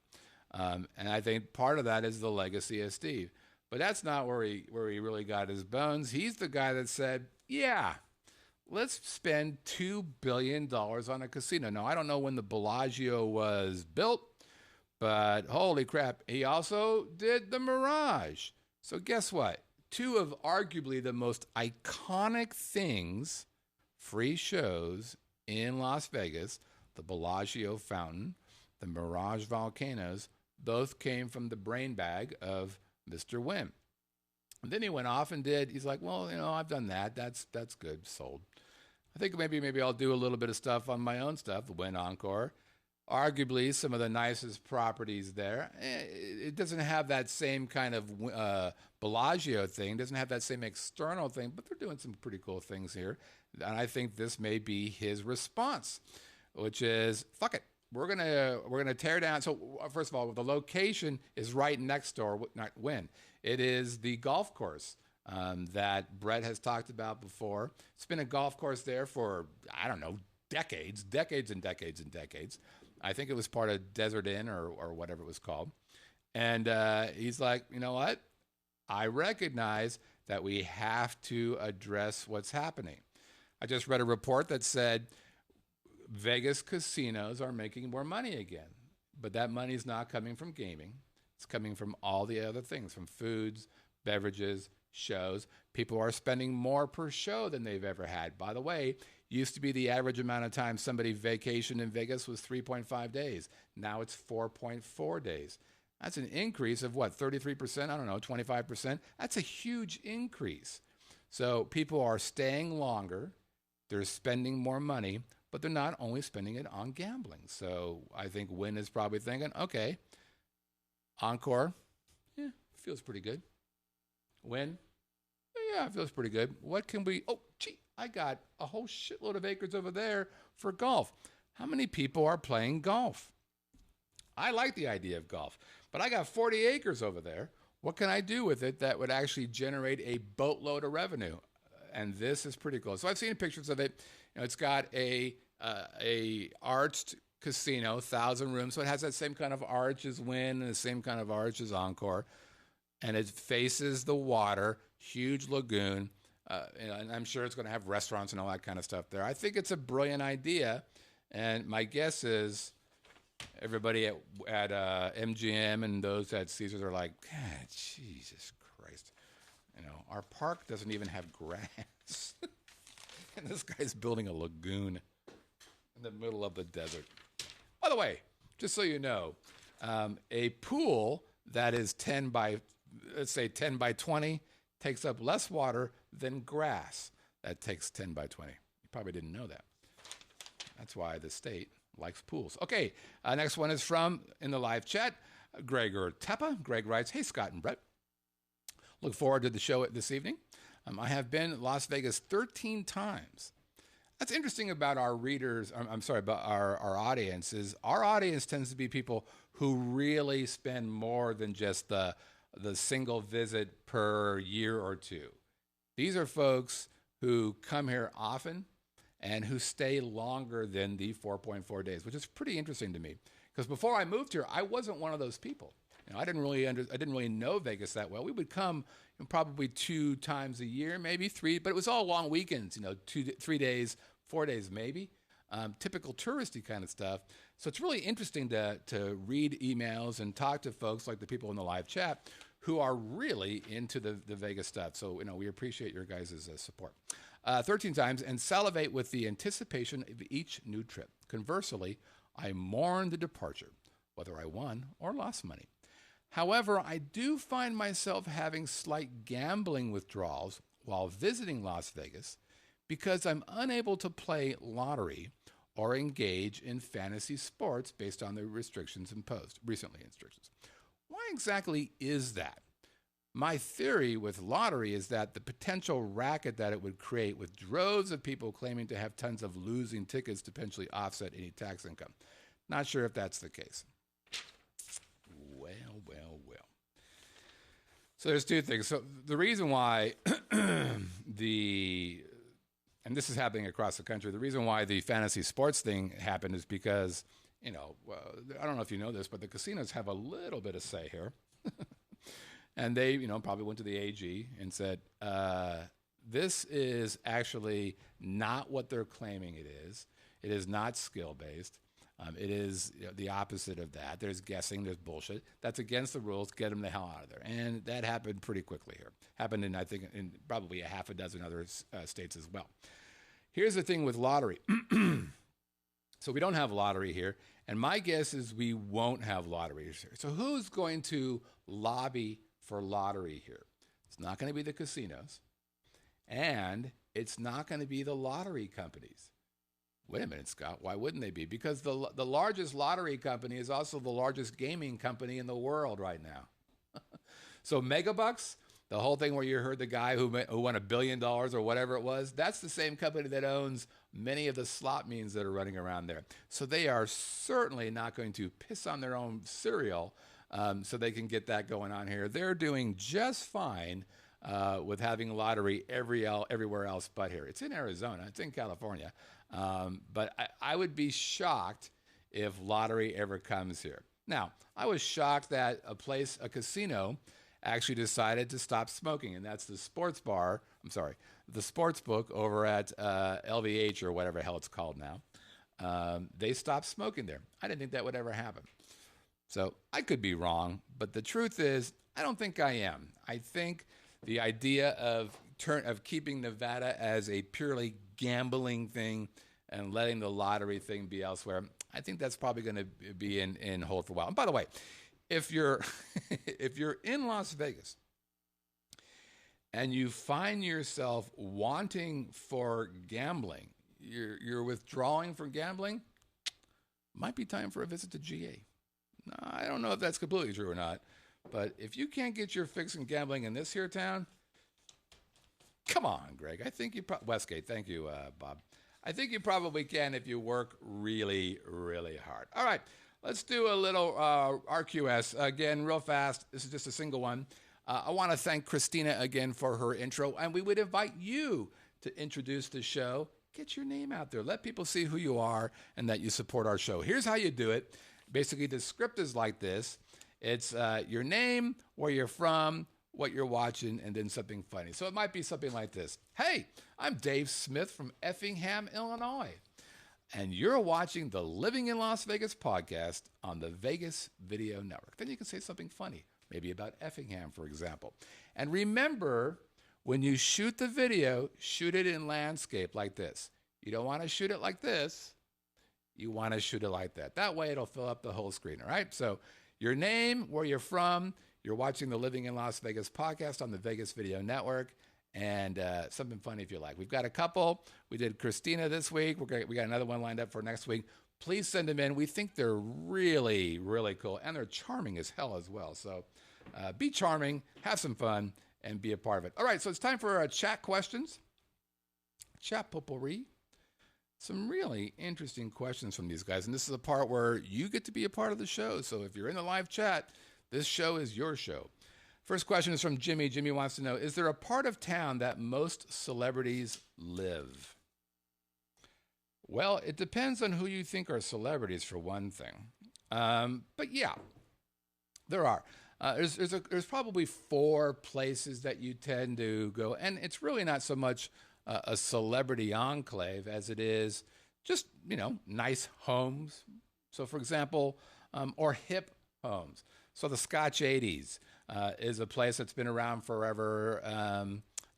And I think part of that is the legacy of Steve. But that's not where he really got his bones. He's the guy that said, yeah, let's spend $2 billion on a casino. Now, I don't know when the Bellagio was built, but holy crap, he also did the Mirage. So guess what? Two of arguably the most iconic things, free shows in Las Vegas, the Bellagio fountain, the Mirage volcanoes, both came from the brain bag of Mr. Wynn. And then he went off and he's like, well, I've done that. That's good, sold. I think maybe I'll do a little bit of stuff on my own stuff, the Wynn Encore. Arguably some of the nicest properties there. It doesn't have that same kind of Bellagio thing, doesn't have that same external thing, but they're doing some pretty cool things here. And I think this may be his response, which is, fuck it. We're gonna tear down. So first of all, the location is right next door, not Wynn. It is the golf course that Brett has talked about before. It's been a golf course there for, I don't know, decades and decades. I think it was part of Desert Inn or whatever it was called. And he's like, you know what? I recognize that we have to address what's happening. I just read a report that said Vegas casinos are making more money again, but that money is not coming from gaming. It's coming from all the other things, from foods, beverages, shows. People are spending more per show than they've ever had. By the way, used to be the average amount of time somebody vacationed in Vegas was 3.5 days. Now it's 4.4 days. That's an increase of what, 33%? I don't know, 25%? That's a huge increase. So people are staying longer. They're spending more money, but they're not only spending it on gambling. So I think Wynn is probably thinking, okay, Encore, feels pretty good. Wynn, yeah, it feels pretty good. What can we, I got a whole shitload of acres over there for golf. How many people are playing golf? I like the idea of golf, but I got 40 acres over there. What can I do with it that would actually generate a boatload of revenue? And this is pretty cool. So I've seen pictures of it. It's got a arched casino, 1,000 rooms. So it has that same kind of arch as Wynn and the same kind of arch as Encore. And it faces the water, huge lagoon. And I'm sure it's going to have restaurants and all that kind of stuff there. I think it's a brilliant idea. And my guess is everybody at MGM and those at Caesars are like, God, Jesus Christ. Our park doesn't even have grass. And this guy's building a lagoon in the middle of the desert. By the way, just so you know, a pool that is 10 by 20 takes up less water than grass that takes 10 by 20. You probably didn't know that. That's why the state likes pools. Okay, next one is from, in the live chat, Gregor Teppa. Greg writes, hey, Scott and Brett. Look forward to the show this evening. I have been in Las Vegas 13 times. That's interesting about our readers, about our audience, is our audience tends to be people who really spend more than just the single visit per year or two. These are folks who come here often and who stay longer than the 4.4 days, which is pretty interesting to me. Because before I moved here, I wasn't one of those people. I didn't really know Vegas that well. We would come probably 2 times a year, maybe 3, but it was all long weekends, 3 days, 4 days maybe. Typical touristy kind of stuff. So it's really interesting to read emails and talk to folks like the people in the live chat who are really into the Vegas stuff. So, we appreciate your guys' support. 13 times, and salivate with the anticipation of each new trip. Conversely, I mourn the departure, whether I won or lost money. However, I do find myself having slight gambling withdrawals while visiting Las Vegas because I'm unable to play lottery or engage in fantasy sports based on the restrictions imposed, recently restrictions. Why exactly is that? My theory with lottery is that the potential racket that it would create with droves of people claiming to have tons of losing tickets to potentially offset any tax income. Not sure if that's the case. Well. So there's 2 things. So the reason why and this is happening across the country, the reason why the fantasy sports thing happened is because, I don't know if you know this, but the casinos have a little bit of say here. And they, probably went to the AG and said, this is actually not what they're claiming it is. It is not skill-based. It is the opposite of that. There's guessing, there's bullshit. That's against the rules. Get them the hell out of there. And that happened pretty quickly here. Happened in, I think, in probably a half a dozen other states as well. Here's the thing with lottery. So we don't have lottery here. And my guess is we won't have lotteries here. So who's going to lobby for lottery here? It's not going to be the casinos. And it's not going to be the lottery companies. Wait a minute, Scott. Why wouldn't they be? Because the largest lottery company is also the largest gaming company in the world right now. So Megabucks, the whole thing where you heard the guy who won $1 billion or whatever it was, that's the same company that owns many of the slot machines that are running around there. So they are certainly not going to piss on their own cereal so they can get that going on here. They're doing just fine with having lottery everywhere else but here. It's in Arizona. It's in California. But I would be shocked if lottery ever comes here. Now, I was shocked that a casino actually decided to stop smoking, and that's the sports book over at LVH or whatever the hell it's called now. They stopped smoking there. I didn't think that would ever happen. So I could be wrong, but the truth is, I don't think I am. I think the idea of keeping Nevada as a purely gambling thing and letting the lottery thing be elsewhere, I think that's probably going to be in hold for a while. And by the way, if you're in Las Vegas and you find yourself wanting for gambling, you're withdrawing from gambling, might be time for a visit to GA. Now, I don't know if that's completely true or not, but if you can't get your fix in gambling in this here town, come on, Greg. I think you Westgate. Thank you, Bob. I think you probably can if you work really, really hard. All right. Let's do a little RQS. Again, real fast. This is just a single one. I want to thank Christina again for her intro, and we would invite you to introduce the show. Get your name out there. Let people see who you are and that you support our show. Here's how you do it. Basically, the script is like this. It's your name, where you're from, what you're watching, and then something funny. So it might be something like this. Hey, I'm Dave Smith from Effingham, Illinois. And you're watching the Living in Las Vegas podcast on the Vegas Video Network. Then you can say something funny, maybe about Effingham, for example. And remember, when you shoot the video, shoot it in landscape like this. You don't want to shoot it like this. You want to shoot it like that. That way, it'll fill up the whole screen, all right? So your name, where you're from, you're watching the Living in Las Vegas podcast on the Vegas Video Network, and something funny if you like. We've got a couple. We did Christina this week. We got another one lined up for next week. Please send them in. We think they're really, really cool, and they're charming as hell as well. So be charming, have some fun, and be a part of it. All right, so it's time for chat questions. Chat potpourri. Some really interesting questions from these guys, and this is a part where you get to be a part of the show. So if you're in the live chat, this show is your show. First question is from Jimmy. Jimmy wants to know, is there a part of town that most celebrities live? Well, it depends on who you think are celebrities, for one thing. But yeah, there are. There's probably 4 places that you tend to go, and it's really not so much a celebrity enclave as it is just, nice homes. So, for example, or hip homes. So the Scotch 80s is a place that's been around forever.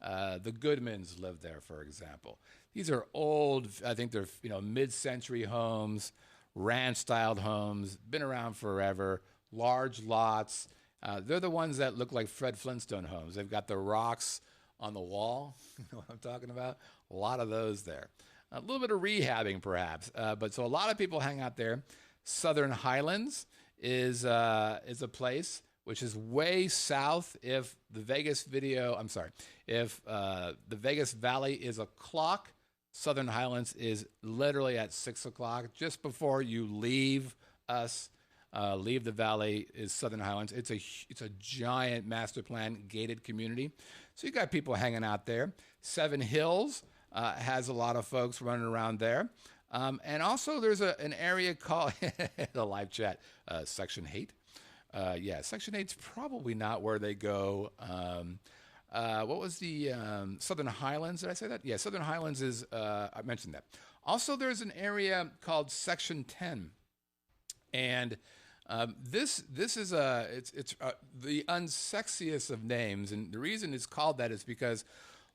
The Goodmans live there, for example. These are old, I think they're mid-century homes, ranch-styled homes, been around forever, large lots. They're the ones that look like Fred Flintstone homes. They've got the rocks on the wall. You know what I'm talking about? A lot of those there. A little bit of rehabbing, perhaps. But so a lot of people hang out there. Southern Highlands is a place which is way south. If the Vegas Valley is a clock, Southern Highlands is literally at 6 o'clock. Just before you leave the valley is Southern Highlands. It's a giant master plan gated community. So you got people hanging out there. Seven Hills has a lot of folks running around there. And also there's an area called, the live chat, Section 8. Section 8's probably not where they go. What was the Southern Highlands? Did I say that? Yeah, Southern Highlands is, I mentioned that. Also, there's an area called Section 10. And this is it's the unsexiest of names, and the reason it's called that is because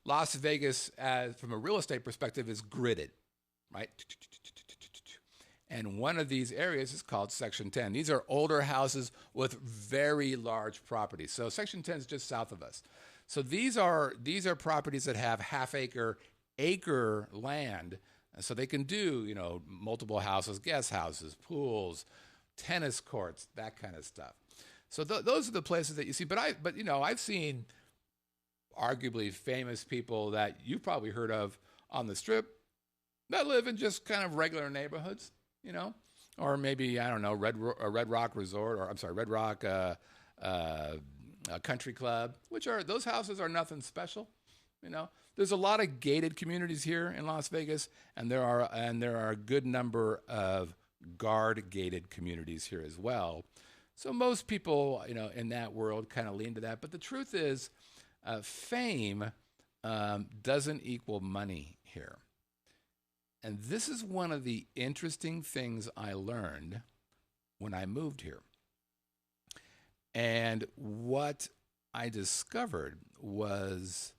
Las Vegas, from a real estate perspective, is gridded, right? And one of these areas is called Section 10. These are older houses with very large properties. So Section 10 is just south of us. So these are properties that have half-acre, acre land, so they can do, you know, multiple houses, guest houses, pools, tennis courts, that kind of stuff. So those are the places that you see. But you know, I've seen arguably famous people that you've probably heard of on the Strip that live in just kind of regular neighborhoods, you know, or maybe, I don't know, Red Rock Resort, or I'm sorry, Red Rock Country Club, those houses are nothing special, you know. There's a lot of gated communities here in Las Vegas, and there are a good number of guard gated communities here as well. So most people, you know, in that world kind of lean to that. But the truth is, fame doesn't equal money here. And this is one of the interesting things I learned when I moved here. And what I discovered was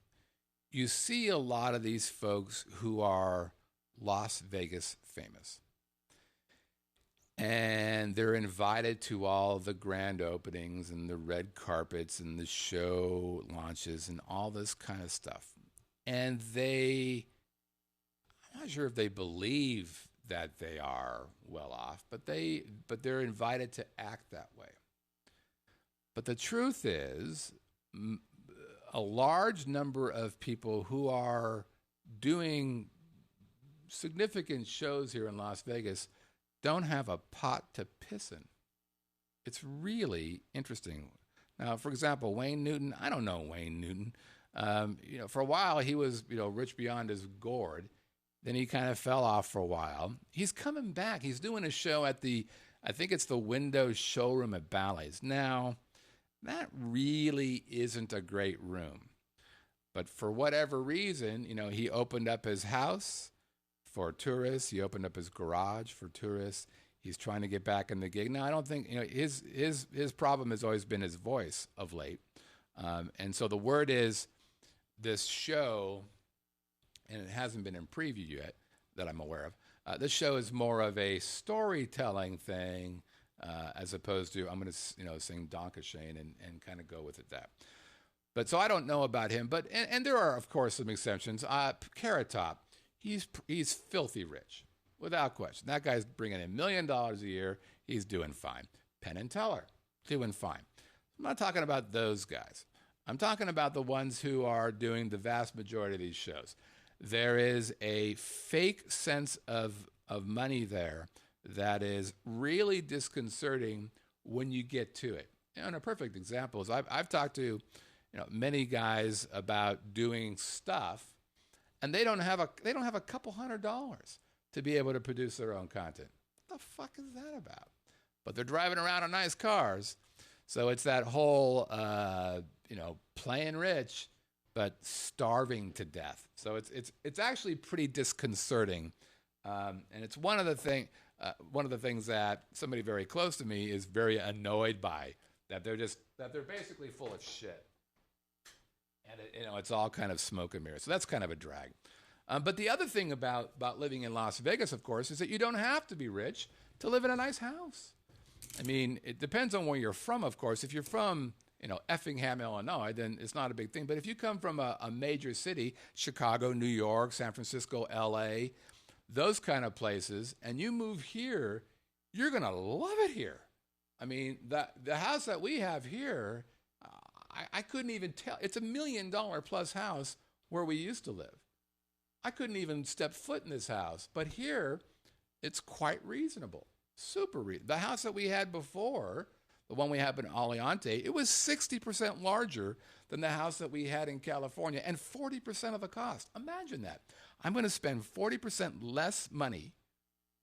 you see a lot of these folks who are Las Vegas famous. And they're invited to all the grand openings and the red carpets and the show launches and all this kind of stuff. And I'm not sure if they believe that they are well off, but they're invited to act that way. But the truth is, a large number of people who are doing significant shows here in Las Vegas don't have a pot to piss in. It's really interesting. Now, for example, Wayne Newton, I don't know Wayne Newton. You know, for a while he was, you know, rich beyond his gourd. Then he kind of fell off for a while. He's coming back. He's doing a show at I think it's the Windows showroom at Bally's. Now, that really isn't a great room. But for whatever reason, you know, he opened up his house for tourists. He opened up his garage for tourists. He's trying to get back in the gig. Now, I don't think, you know, his problem has always been his voice of late. And so the word is this show, and it hasn't been in preview yet that I'm aware of. This show is more of a storytelling thing as opposed to, I'm going to, you know, sing Donka Shane and kind of go with it that. But so I don't know about him. But and there are, of course, some exceptions. Carrot Top. He's filthy rich, without question. That guy's bringing in $1 million a year. He's doing fine. Penn and Teller, doing fine. I'm not talking about those guys. I'm talking about the ones who are doing the vast majority of these shows. There is a fake sense of money there that is really disconcerting when you get to it. And a perfect example is I've talked to, you know, many guys about doing stuff, and they don't have a couple $100 to be able to produce their own content. What the fuck is that about? But they're driving around in nice cars. So it's that whole, you know, playing rich, but starving to death. So it's actually pretty disconcerting. And it's one of the things that somebody very close to me is very annoyed by, that they're basically full of shit. And you know, it's all kind of smoke and mirrors. So that's kind of a drag. But the other thing about living in Las Vegas, of course, is that you don't have to be rich to live in a nice house. I mean, it depends on where you're from, of course. If you're from, you know, Effingham, Illinois, then it's not a big thing. But if you come from a major city, Chicago, New York, San Francisco, LA, those kind of places, and you move here, you're going to love it here. I mean, the house that we have here, I couldn't even tell. It's $1 million plus house where we used to live. I couldn't even step foot in this house. But here, it's quite reasonable. Super reasonable. The house that we had before, the one we have in Aliante, it was 60% larger than the house that we had in California and 40% of the cost. Imagine that. I'm going to spend 40% less money.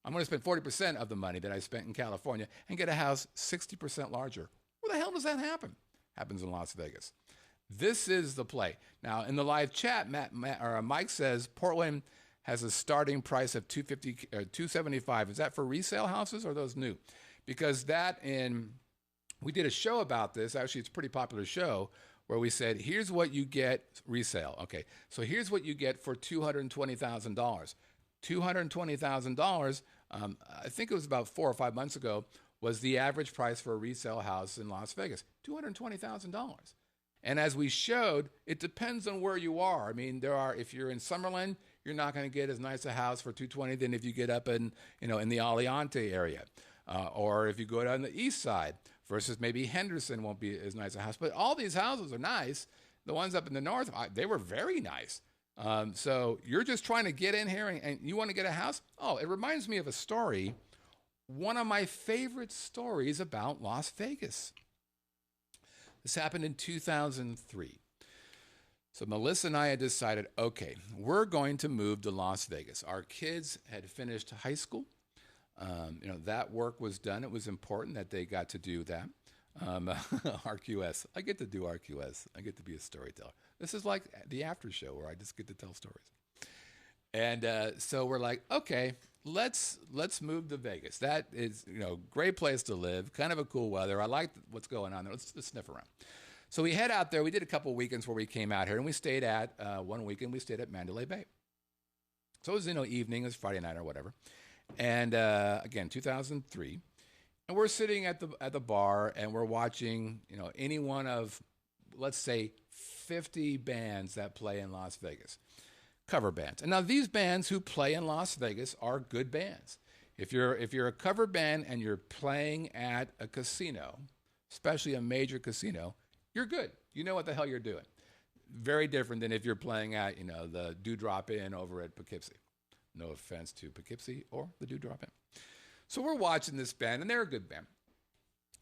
I'm going to spend 40% of the money that I spent in California and get a house 60% larger. Where the hell does that happen? Happens in Las Vegas. This is the play. Now, in the live chat, Mike says Portland has a starting price of $250 or $275. Is that for resale houses or are those new? Because we did a show about this. Actually, it's a pretty popular show where we said, here's what you get resale. Okay, so here's what you get for $220,000. $220,000, I think it was about 4 or 5 months ago, was the average price for a resale house in Las Vegas, $220,000. And as we showed, it depends on where you are. I mean, if you're in Summerlin, you're not going to get as nice a house for $220 than if you get up in the Aliante area. Or if you go down the east side versus maybe Henderson won't be as nice a house. But all these houses are nice. The ones up in the north, they were very nice. So you're just trying to get in here and you want to get a house? Oh, it reminds me of a story, one of my favorite stories about Las Vegas. This happened in 2003. So Melissa and I had decided, okay, we're going to move to Las Vegas. Our kids had finished high school. That work was done. It was important that they got to do that. RQS. I get to do RQS. I get to be a storyteller. This is like the after show where I just get to tell stories. And so we're like, okay, let's move to Vegas. That is, great place to live, kind of a cool weather. I like what's going on there. Let's sniff around. So we head out there. We did a couple weekends where we came out here, and we stayed at, one weekend, we stayed at Mandalay Bay. So it was, evening, it was Friday night or whatever. And again, 2003. And we're sitting at the bar, and we're watching, any one of, let's say, 50 bands that play in Las Vegas. Cover bands. And now these bands who play in Las Vegas are good bands. If you're a cover band and you're playing at a casino, especially a major casino, you're good. You know what the hell you're doing. Very different than if you're playing at, the Dewdrop Inn over at Poughkeepsie. No offense to Poughkeepsie or the Dewdrop Inn. So we're watching this band, and they're a good band.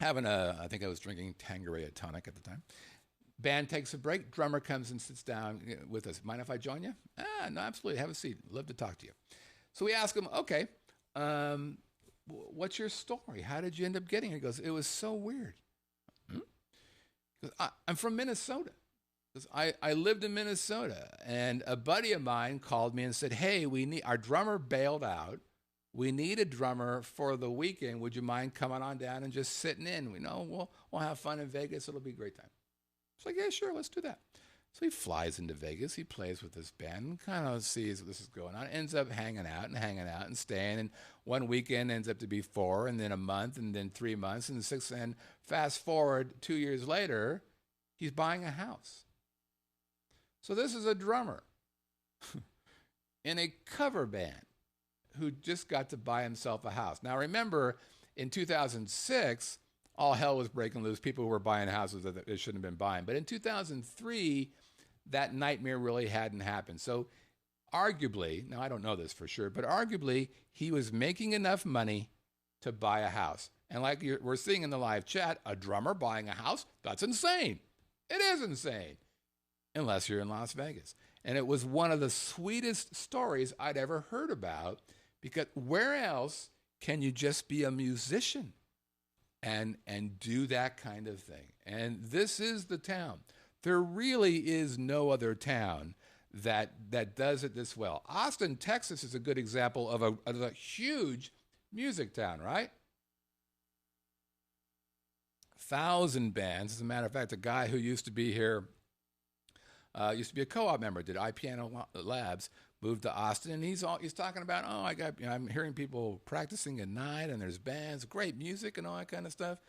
I think I was drinking Tanqueray tonic at the time. Band takes a break. Drummer comes and sits down with us. Mind if I join you? No, absolutely. Have a seat. Love to talk to you. So we ask him, okay, what's your story? How did you end up getting here? He goes, it was so weird. He goes, I'm from Minnesota. Because I lived in Minnesota, and a buddy of mine called me and said, hey, our drummer bailed out. We need a drummer for the weekend. Would you mind coming on down and just sitting in? We'll have fun in Vegas. It'll be a great time. It's like, yeah, sure, let's do that. So he flies into Vegas. He plays with this band, kind of sees what this is going on, ends up hanging out and staying. And one weekend ends up to be 4, and then a month, and then 3 months, and 6. And fast forward 2 years later, he's buying a house. So this is a drummer in a cover band who just got to buy himself a house. Now remember, in 2006, all hell was breaking loose. People were buying houses that they shouldn't have been buying. But in 2003, that nightmare really hadn't happened. So arguably, now I don't know this for sure, but arguably he was making enough money to buy a house. And like we're seeing in the live chat, a drummer buying a house, that's insane. It is insane. Unless you're in Las Vegas. And it was one of the sweetest stories I'd ever heard about, because where else can you just be a musician and do that kind of thing? And this is the town. There really is no other town that does it this well. Austin, Texas is a good example of a huge music town, right? 1,000 bands. As a matter of fact, a guy who used to be here, used to be a co-op member, did iPiano Labs, moved to Austin, and he's talking about, I'm hearing people practicing at night, and there's bands, great music, and all that kind of stuff.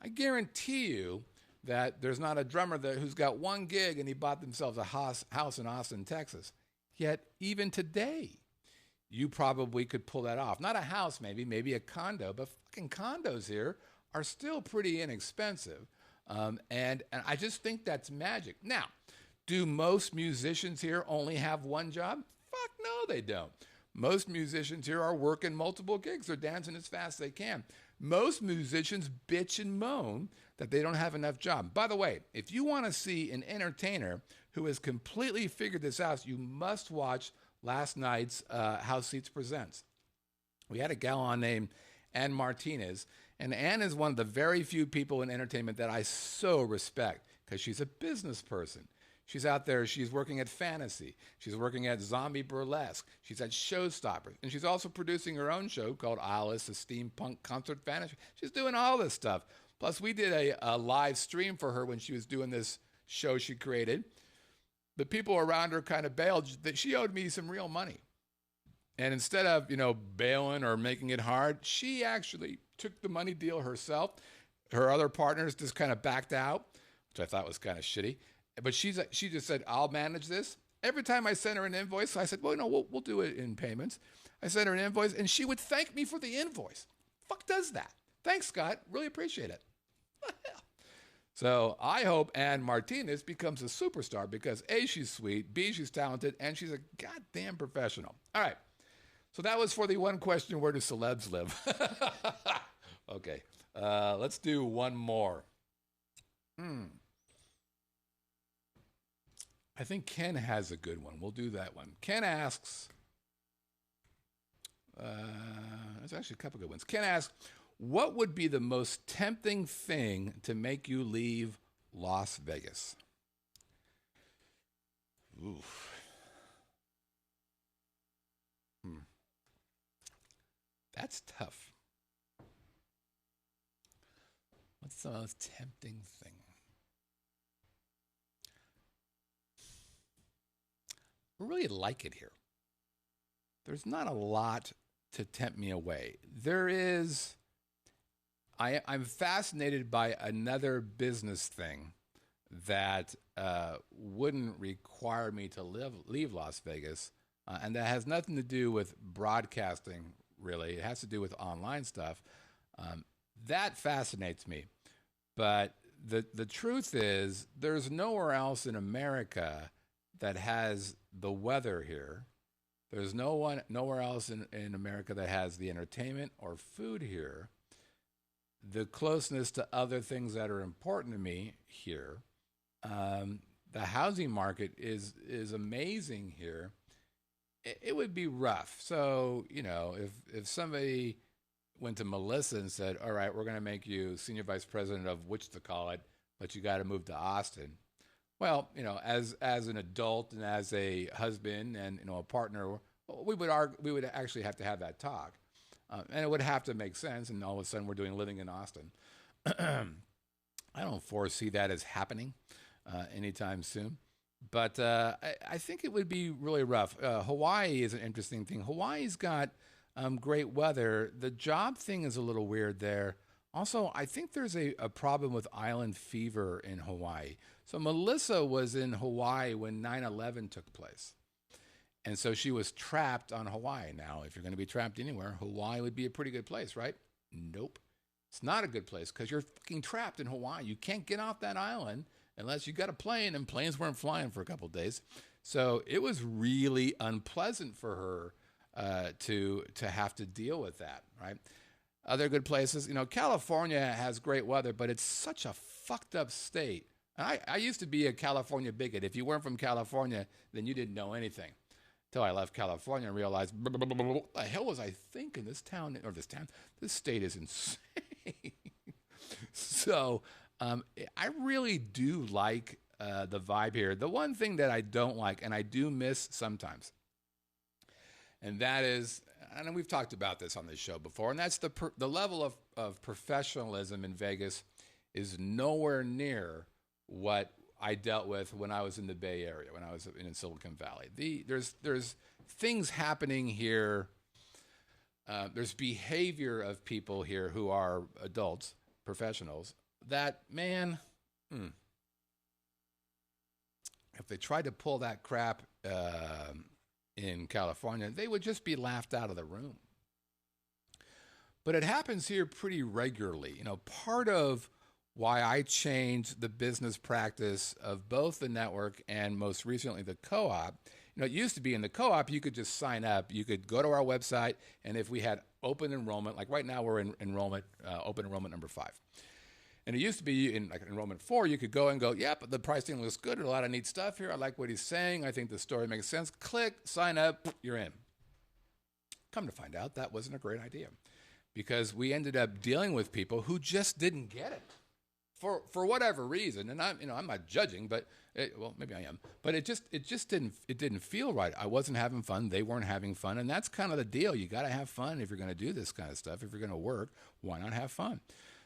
I guarantee you that there's not a drummer there who's got one gig and he bought themselves a house in Austin, Texas. Yet even today, you probably could pull that off. Not a house, maybe a condo, but fucking condos here are still pretty inexpensive, and I just think that's magic. Now, do most musicians here only have one job? Fuck no, they don't. Most musicians here are working multiple gigs. They're dancing as fast as they can. Most musicians bitch and moan that they don't have enough job. By the way, if you want to see an entertainer who has completely figured this out, you must watch last night's House Seats Presents. We had a gal on named Ann Martinez, and Ann is one of the very few people in entertainment that I so respect because she's a business person. She's out there, she's working at Fantasy. She's working at Zombie Burlesque. She's at Showstoppers. And she's also producing her own show called Alice, a steampunk concert fantasy. She's doing all this stuff. Plus, we did a live stream for her when she was doing this show she created. The people around her kind of bailed that she owed me some real money. And instead of, bailing or making it hard, she actually took the money deal herself. Her other partners just kind of backed out, which I thought was kind of shitty. But she just said, I'll manage this. Every time I sent her an invoice, I said, well, we'll do it in payments. I sent her an invoice, and she would thank me for the invoice. Fuck does that? Thanks, Scott. Really appreciate it. So I hope Ann Martinez becomes a superstar because A, she's sweet, B, she's talented, and she's a goddamn professional. All right. So that was for the one question, where do celebs live? Okay. Let's do one more. I think Ken has a good one. We'll do that one. Ken asks, there's actually a couple good ones. Ken asks, what would be the most tempting thing to make you leave Las Vegas? Oof. That's tough. What's the most tempting thing? I really like it here. There's not a lot to tempt me away. There is... I'm fascinated by another business thing that wouldn't require me to leave Las Vegas, and that has nothing to do with broadcasting, really. It has to do with online stuff. That fascinates me. But the truth is, there's nowhere else in America that has the weather here. There's nowhere else in America that has the entertainment or food here. The closeness to other things that are important to me here. The housing market is amazing here. It would be rough. So, if somebody went to Melissa and said, all right, we're going to make you senior vice president of which to call it, but you got to move to Austin. Well, as an adult and as a husband and, a partner, we would actually have to have that talk. And it would have to make sense, and all of a sudden we're doing living in Austin. I don't foresee that as happening anytime soon. But I think it would be really rough. Hawaii is an interesting thing. Hawaii's got great weather. The job thing is a little weird there. Also, I think there's a problem with island fever in Hawaii. So Melissa was in Hawaii when 9/11 took place. And so she was trapped on Hawaii. Now, if you're going to be trapped anywhere, Hawaii would be a pretty good place, right? Nope. It's not a good place because you're fucking trapped in Hawaii. You can't get off that island unless you got a plane, and planes weren't flying for a couple of days. So it was really unpleasant for her to have to deal with that, right? Other good places, California has great weather, but it's such a fucked up state. And I used to be a California bigot. If you weren't from California, then you didn't know anything. Until I left California and realized, what the hell was I thinking? This state is insane. So I really do like the vibe here. The one thing that I don't like, and I do miss sometimes, and that is, and we've talked about this on this show before, and that's the level of professionalism in Vegas is nowhere near what I dealt with when I was in the Bay Area, when I was in Silicon Valley. There's things happening here. There's behavior of people here who are adults, professionals, that, man, if they tried to pull that crap in California, they would just be laughed out of the room. But it happens here pretty regularly. Part of why I changed the business practice of both the network and most recently the co-op. It used to be in the co-op, you could just sign up. You could go to our website, and if we had open enrollment, like right now we're in open enrollment number 5. And it used to be in enrollment 4, you could go and go, yep, the pricing looks good. There's a lot of neat stuff here. I like what he's saying. I think the story makes sense. Click, sign up, you're in. Come to find out, that wasn't a great idea because we ended up dealing with people who just didn't get it. For whatever reason, and I'm not judging, but maybe I am, but it just didn't feel right. I wasn't having fun, they weren't having fun, and that's kind of the deal. You got to have fun if you're going to do this kind of stuff. If you're going to work, why not have fun?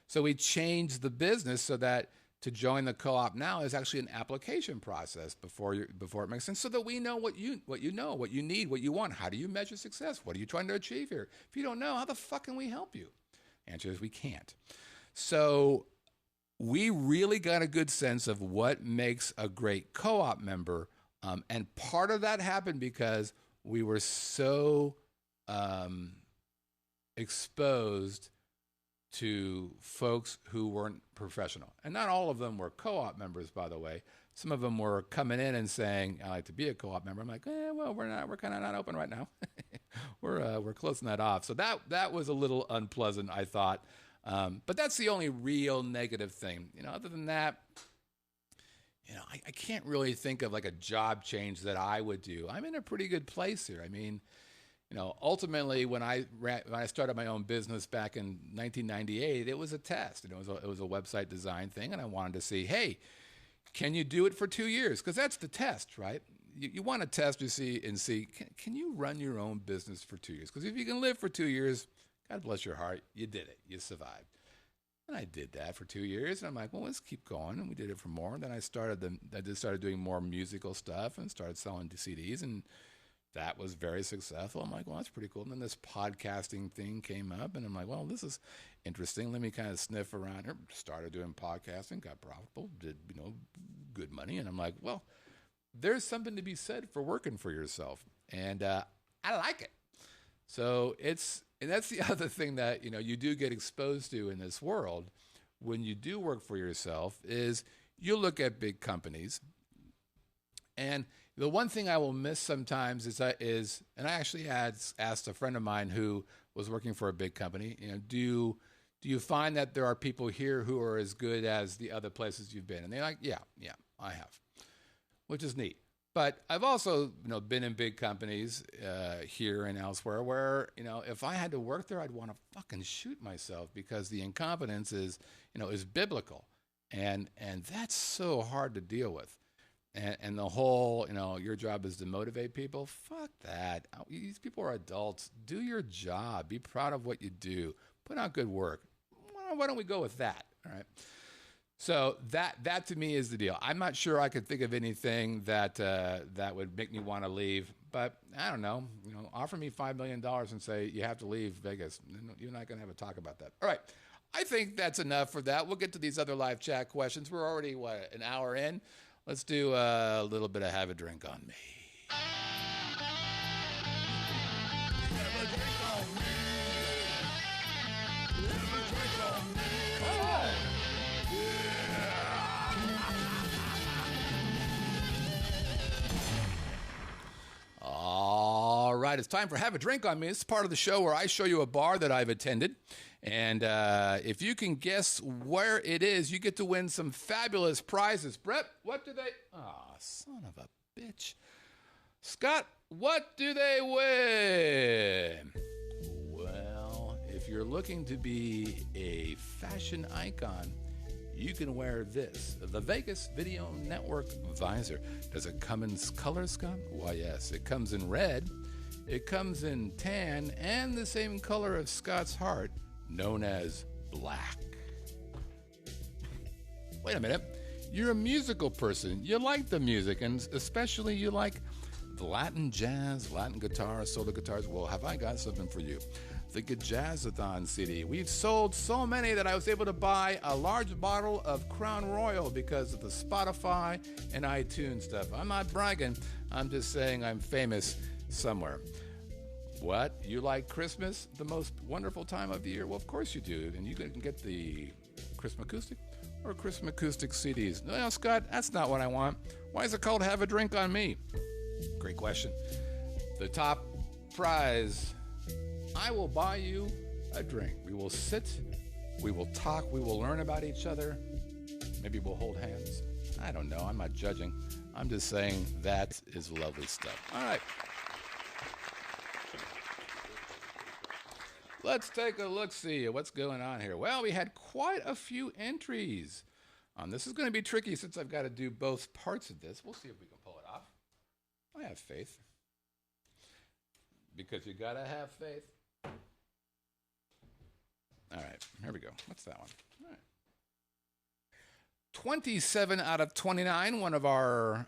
So we changed the business so that to join the co-op now is actually an application process before it makes sense, so that we know what you know, what you need, what you want. How do you measure success? What are you trying to achieve here? If you don't know, how the fuck can we help you? Answer is we can't. So we really got a good sense of what makes a great co-op member, and part of that happened because we were so exposed to folks who weren't professional. And not all of them were co-op members, by the way. Some of them were coming in and saying, "I like to be a co-op member." I'm like, well, we're kind of not open right now. we're closing that off. So that was a little unpleasant, I thought. But that's the only real negative thing. Other than that, I can't really think of like a job change that I would do. I'm in a pretty good place here. I mean, ultimately, when I started my own business back in 1998, it was a test. It was a website design thing, and I wanted to see, hey, can you do it for 2 years? Because that's the test, right? You want to test to see, can you run your own business for 2 years? Because if you can live for 2 years, God bless your heart, you did it. You survived. And I did that for 2 years, and I'm like, well, let's keep going. And we did it for more. And then I just started doing more musical stuff and started selling CDs, and that was very successful. I'm like, well, that's pretty cool. And then this podcasting thing came up, and I'm like, well, this is interesting. Let me kind of sniff around here. Started doing podcasting, got profitable, did, good money. And I'm like, well, there's something to be said for working for yourself. And I like it. So and that's the other thing that, you do get exposed to in this world when you do work for yourself is you look at big companies. And the one thing I will miss sometimes is, and I actually asked a friend of mine who was working for a big company, do you find that there are people here who are as good as the other places you've been? And they're like, yeah, I have, which is neat. But I've also, been in big companies here and elsewhere where, if I had to work there, I'd want to fucking shoot myself because the incompetence is biblical, and that's so hard to deal with. And the whole, your job is to motivate people. Fuck that. These people are adults. Do your job. Be proud of what you do. Put out good work. Why don't we go with that? All right. So that to me is the deal. I'm not sure I could think of anything that would make me want to leave. But I don't know. Offer me $5 million and say you have to leave Vegas. You're not going to have a talk about that. All right. I think that's enough for that. We'll get to these other live chat questions. We're already, an hour in? Let's do a little bit of Have a Drink on Me. Have a drink on me. Have a drink on me. Oh. Yeah. All right, it's time for Have a Drink on Me. This is part of the show where I show you a bar that I've attended. And if you can guess where it is, you get to win some fabulous prizes. Brett, what do they... Oh, son of a bitch. Scott, what do they win? Well, if you're looking to be a fashion icon, you can wear this, the Vegas Video Network visor. Does it come in color, Scott? Why, yes. It comes in red, it comes in tan, and the same color of Scott's heart, known as black. Wait a minute. You're a musical person. You like the music, and especially you like the Latin jazz, Latin guitar, solo guitars. Well, have I got something for you? The Jazzathon CD. We've sold so many that I was able to buy a large bottle of Crown Royal because of the Spotify and iTunes stuff. I'm not bragging. I'm just saying I'm famous somewhere. What? You like Christmas, the most wonderful time of the year? Well, of course you do. And you can get the Christmas Acoustic or Christmas Acoustic CDs. No, Scott, that's not what I want. Why is it called Have a Drink on Me? Great question. The top prize, I will buy you a drink. We will sit, we will talk, we will learn about each other. Maybe we'll hold hands. I don't know. I'm not judging. I'm just saying that is lovely stuff. All right. Let's take a look-see what's going on here. Well, we had quite a few entries. This is going to be tricky since I've got to do both parts of this. We'll see if we can pull it off. I have faith. Because you got to have faith. All right, here we go. What's that one? All right. 27 out of 29, one of our,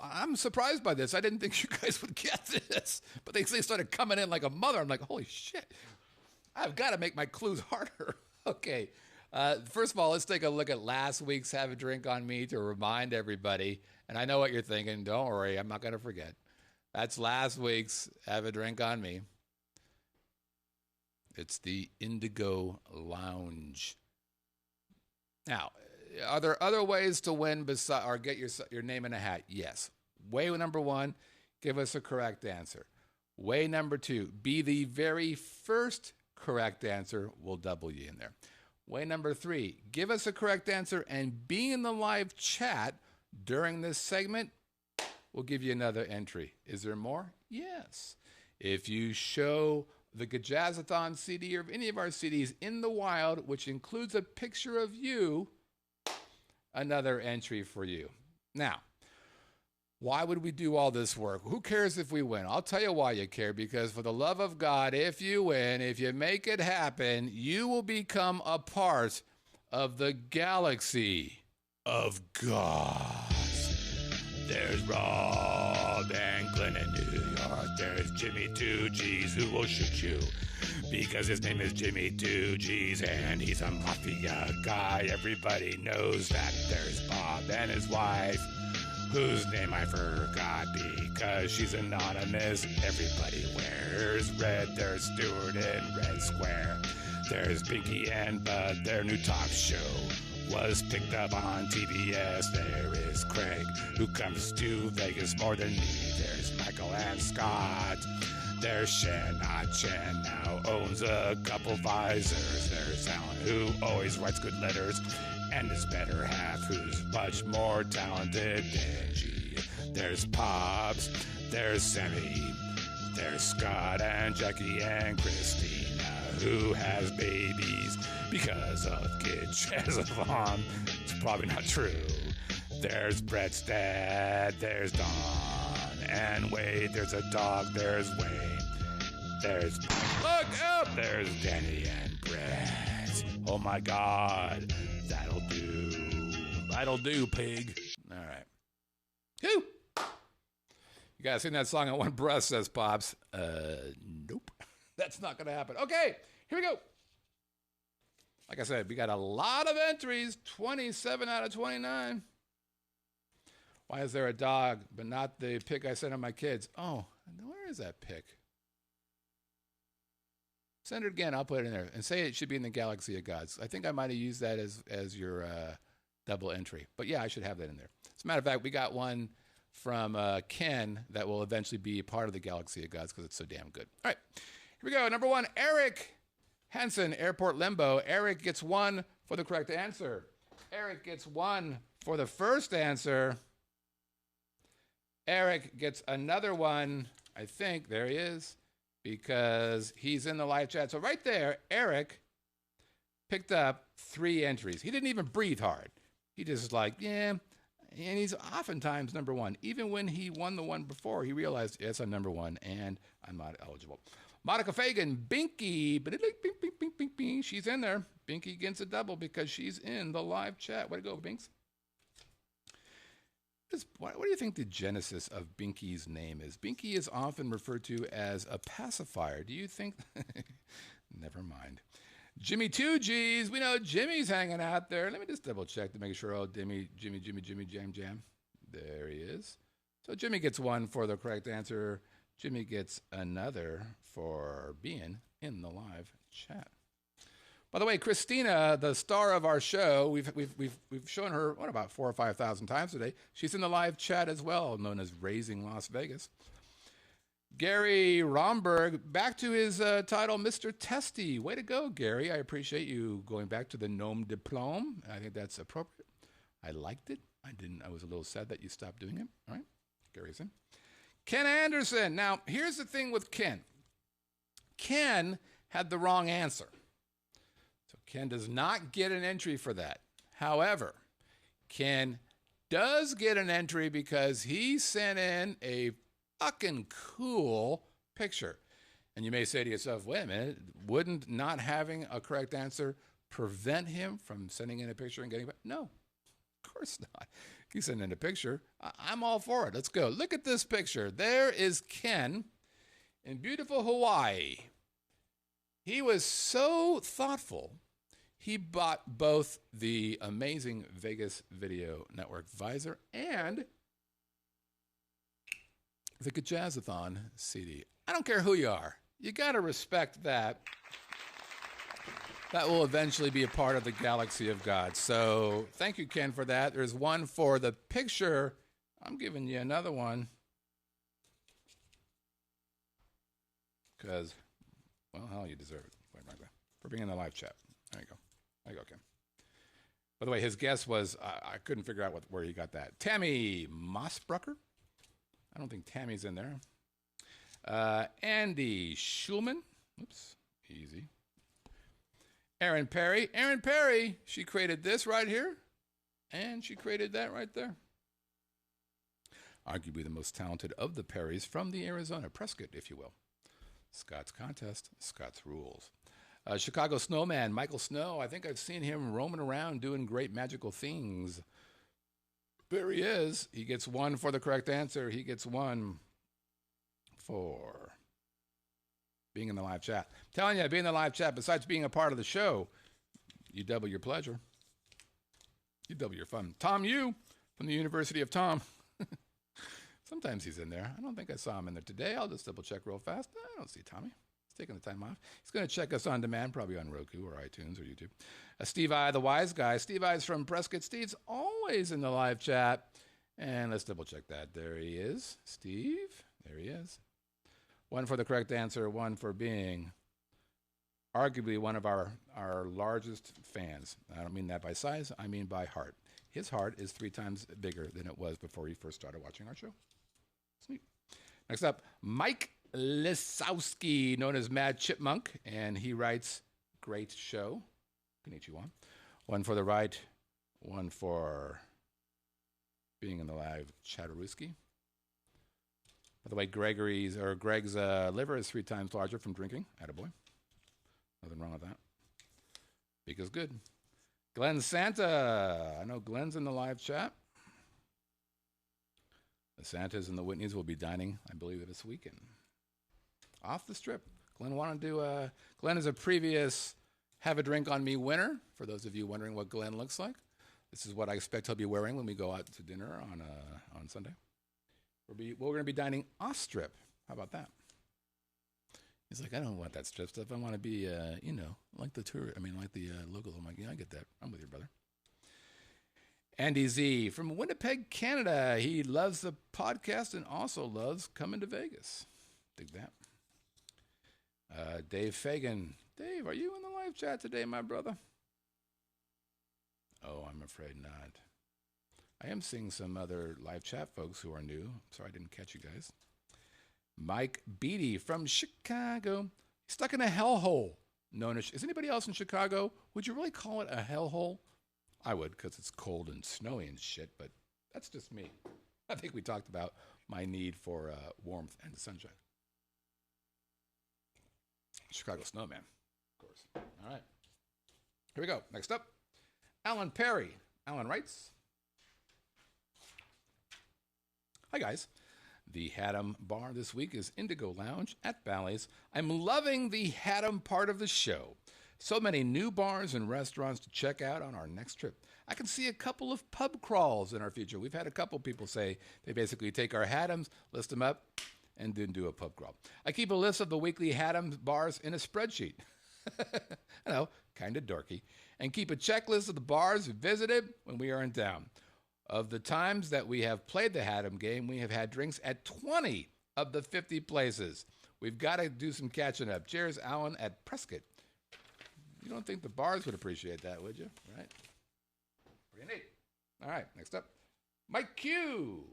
I'm surprised by this. I didn't think you guys would get this, but they started coming in like a mother. I'm like, holy shit, I've got to make my clues harder. Okay, first of all, let's take a look at last week's Have a Drink on Me to remind everybody. And I know what you're thinking. Don't worry, I'm not going to forget. That's last week's Have a Drink on Me. It's the Indigo Lounge. Now, are there other ways to win or get your name in a hat? Yes. Way number one, give us a correct answer. Way number two, be the very first correct answer. We'll double you in there. Way number three, give us a correct answer and be in the live chat during this segment. We'll give you another entry. Is there more? Yes. If you show the Gajazzathon CD or any of our CDs in the wild, which includes a picture of you, another entry for you. Now, why would we do all this work? Who cares if we win? I'll tell you why you care, because for the love of God, if you win, if you make it happen, you will become a part of the galaxy of gods. There's Rob and Glenn in New York. There's Jimmy 2Gs who will shoot you because his name is Jimmy 2Gs and he's a mafia guy. Everybody knows that. There's Bob and his wife, whose name I forgot because she's anonymous. Everybody wears red. There's Stuart in Red Square. There's Pinky and Bud. Their new talk show was picked up on TBS. There is Craig, who comes to Vegas more than me. There's Michael and Scott. There's Shen. Chen now owns a couple visors. There's Alan, who always writes good letters, and his better half, who's much more talented than G. There's Pops. There's Sammy. There's Scott and Jackie and Christina, who has babies because of Kid Chazavon. It's probably not true. There's Brett's dad. There's Don and Wade. There's a dog. There's Wayne. There's look out. There's Danny and Brett. Oh my God, that'll do. That'll do, pig. All right. Whew. You guys sing that song on one breath, says Pops. Nope. That's not going to happen. Okay, here we go. Like I said, we got a lot of entries, 27 out of 29. Why is there a dog, but not the pic I sent on my kids? Oh, where is that pic? Send it again. I'll put it in there. And say it should be in the Galaxy of Gods. I think I might have used that as your double entry. But yeah, I should have that in there. As a matter of fact, we got one from Ken that will eventually be a part of the Galaxy of Gods because it's so damn good. All right, here we go. Number one, Eric Henson, Airport Limbo. Eric gets one for the correct answer. Eric gets one for the first answer. Eric gets another one, I think. There he is, because he's in the live chat. So right there, Eric picked up 3 entries. He didn't even breathe hard. He just like, yeah. And he's oftentimes number one. Even when he won the one before, he realized, yes, I'm number one, and I'm not eligible. Monica Fagan, Binky, she's in there. Binky gets a double because she's in the live chat. Way to go, Binks. What do you think the genesis of Binky's name is? Binky is often referred to as a pacifier. Do you think? Never mind. Jimmy 2Gs. We know Jimmy's hanging out there. Let me just double check to make sure. Oh, Jimmy, Jam. There he is. So Jimmy gets one for the correct answer. Jimmy gets another for being in the live chat. By the way, Christina, the star of our show, we've shown her about 4,000 or 5,000 times today. She's in the live chat as well, known as Raising Las Vegas. Gary Romberg, back to his title, Mr. Testy. Way to go, Gary. I appreciate you going back to the Gnome Diplome. I think that's appropriate. I liked it. I was a little sad that you stopped doing it. All right, Gary's in. Ken Anderson. Now, here's the thing with Ken. Ken had the wrong answer. So Ken does not get an entry for that. However, Ken does get an entry because he sent in a fucking cool picture. And you may say to yourself, wait a minute, wouldn't not having a correct answer prevent him from sending in a picture and getting it? No. course not. He's sending a picture. I'm all for it. Let's go. Look at this picture. There is Ken in beautiful Hawaii. He was so thoughtful. He bought both the amazing Vegas Video Network visor and the Jazzathon CD. I don't care who you are. You got to respect that. That will eventually be a part of the galaxy of God. So thank you, Ken, for that. There's one for the picture. I'm giving you another one. Because, well, hell, you deserve it, quite frankly, for being in the live chat. There you go. There you go, Ken. By the way, his guess was, I couldn't figure out where he got that. Tammy Mossbrucker. I don't think Tammy's in there. Andy Schulman. Oops, easy. Erin Perry. Erin Perry, she created this right here, and she created that right there. Arguably the most talented of the Perrys from the Arizona Prescott, if you will. Scott's contest, Scott's rules. Chicago Snowman, Michael Snow. I think I've seen him roaming around doing great magical things. There he is. He gets one for the correct answer. He gets one for being in the live chat. I'm telling you, being in the live chat, besides being a part of the show, you double your pleasure. You double your fun. Tom Yu from the University of Tom. Sometimes he's in there. I don't think I saw him in there today. I'll just double check real fast. I don't see Tommy. He's taking the time off. He's going to check us on demand, probably on Roku or iTunes or YouTube. Steve I, the wise guy. Steve I's from Prescott. Steve's always in the live chat. And let's double check that. There he is. Steve. There he is. One for the correct answer, one for being arguably one of our largest fans. I don't mean that by size. I mean by heart. His heart is 3 times bigger than it was before he first started watching our show. Sweet. Next up, Mike Lisowski, known as Mad Chipmunk, and he writes, great show. Konnichiwa. One for the right, one for being in the live Chatterooski. By the way, Greg's liver is 3 times larger from drinking. Attaboy. Nothing wrong with that. Because good. Glenn Santa. I know Glenn's in the live chat. The Santas and the Whitneys will be dining, I believe, this weekend. Off the strip. Glenn wanted to. Glenn is a previous Have a Drink on Me winner. For those of you wondering what Glenn looks like, this is what I expect he'll be wearing when we go out to dinner on Sunday. We're going to be dining off strip. How about that? He's like, I don't want that strip stuff. I want to be, like the tour. Like the local. I'm like, yeah, I get that. I'm with you, brother. Andy Z from Winnipeg, Canada. He loves the podcast and also loves coming to Vegas. Dig that. Dave Fagan. Dave, are you in the live chat today, my brother? Oh, I'm afraid not. I am seeing some other live chat folks who are new. Sorry I didn't catch you guys. Mike Beatty from Chicago. Stuck in a hellhole. Is anybody else in Chicago? Would you really call it a hellhole? I would, because it's cold and snowy and shit, but that's just me. I think we talked about my need for warmth and sunshine. Chicago Snowman, of course. All right. Here we go. Next up, Alan Perry. Alan writes, hi, guys. The Haddam Bar this week is Indigo Lounge at Bally's. I'm loving the Haddam part of the show. So many new bars and restaurants to check out on our next trip. I can see a couple of pub crawls in our future. We've had a couple people say they basically take our Haddams, list them up, and then do a pub crawl. I keep a list of the weekly Haddam bars in a spreadsheet. I know, kind of dorky. And keep a checklist of the bars we visited when we are in town. Of the times that we have played the Haddam game, we have had drinks at 20 of the 50 places. We've got to do some catching up. Cheers, Alan at Prescott. You don't think the bars would appreciate that, would you? Right? Pretty neat. All right, next up, Mike Q.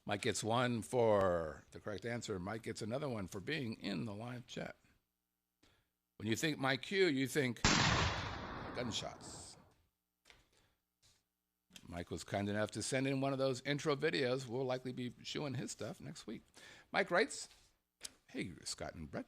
Mike gets one for the correct answer. Mike gets another one for being in the live chat. When you think Mike Q, you think gunshots. Mike was kind enough to send in one of those intro videos. We'll likely be showing his stuff next week. Mike writes, hey, Scott and Brett.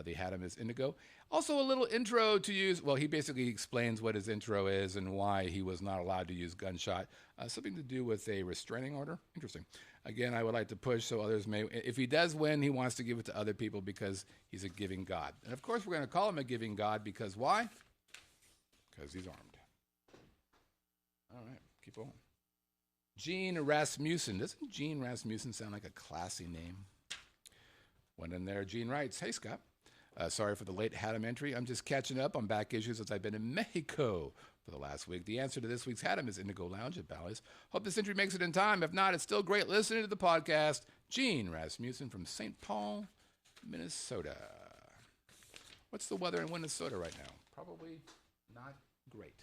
The Haddam is indigo. Also, a little intro to use. Well, he basically explains what his intro is and why he was not allowed to use gunshot. Something to do with a restraining order. Interesting. Again, I would like to push so others may. If he does win, he wants to give it to other people because he's a giving God. And of course, we're going to call him a giving God because why? Because he's armed. All right, keep on. Gene Rasmussen. Doesn't Gene Rasmussen sound like a classy name? Went in there. Gene writes, "Hey, Scott. Sorry for the late Haddam entry. I'm just catching up on back issues as I've been in Mexico for the last week. The answer to this week's Haddam is Indigo Lounge at Bally's. Hope this entry makes it in time. If not, it's still great listening to the podcast." Gene Rasmussen from St. Paul, Minnesota. What's the weather in Minnesota right now? Probably not great.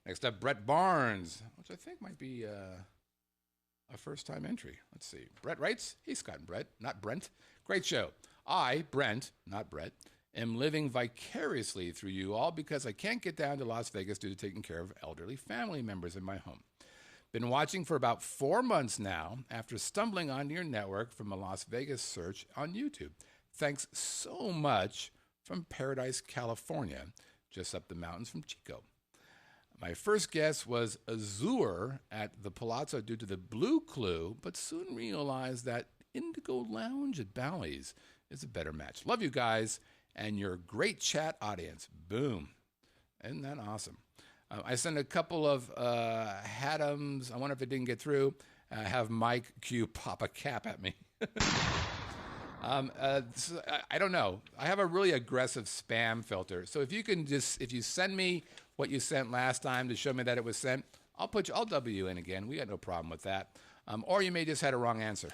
Next up, Brett Barnes, which I think might be a first-time entry. Let's see. Brett writes, "Hey, Scott and Brett, not Brent. Great show. I, Brent, not Brett, am living vicariously through you all because I can't get down to Las Vegas due to taking care of elderly family members in my home. Been watching for about 4 months now after stumbling onto your network from a Las Vegas search on YouTube. Thanks so much from Paradise, California, just up the mountains from Chico. My first guess was Azure at the Palazzo due to the blue clue, but soon realized that Indigo Lounge at Bally's is a better match. Love you guys and your great chat audience." Boom. Isn't that awesome? I sent a couple of Haddams. I wonder if it didn't get through. Have Mike Q pop a cap at me. So I don't know. I have a really aggressive spam filter. So if you send me what you sent last time to show me that it was sent, I'll W you in again. We got no problem with that. Or you may just had a wrong answer.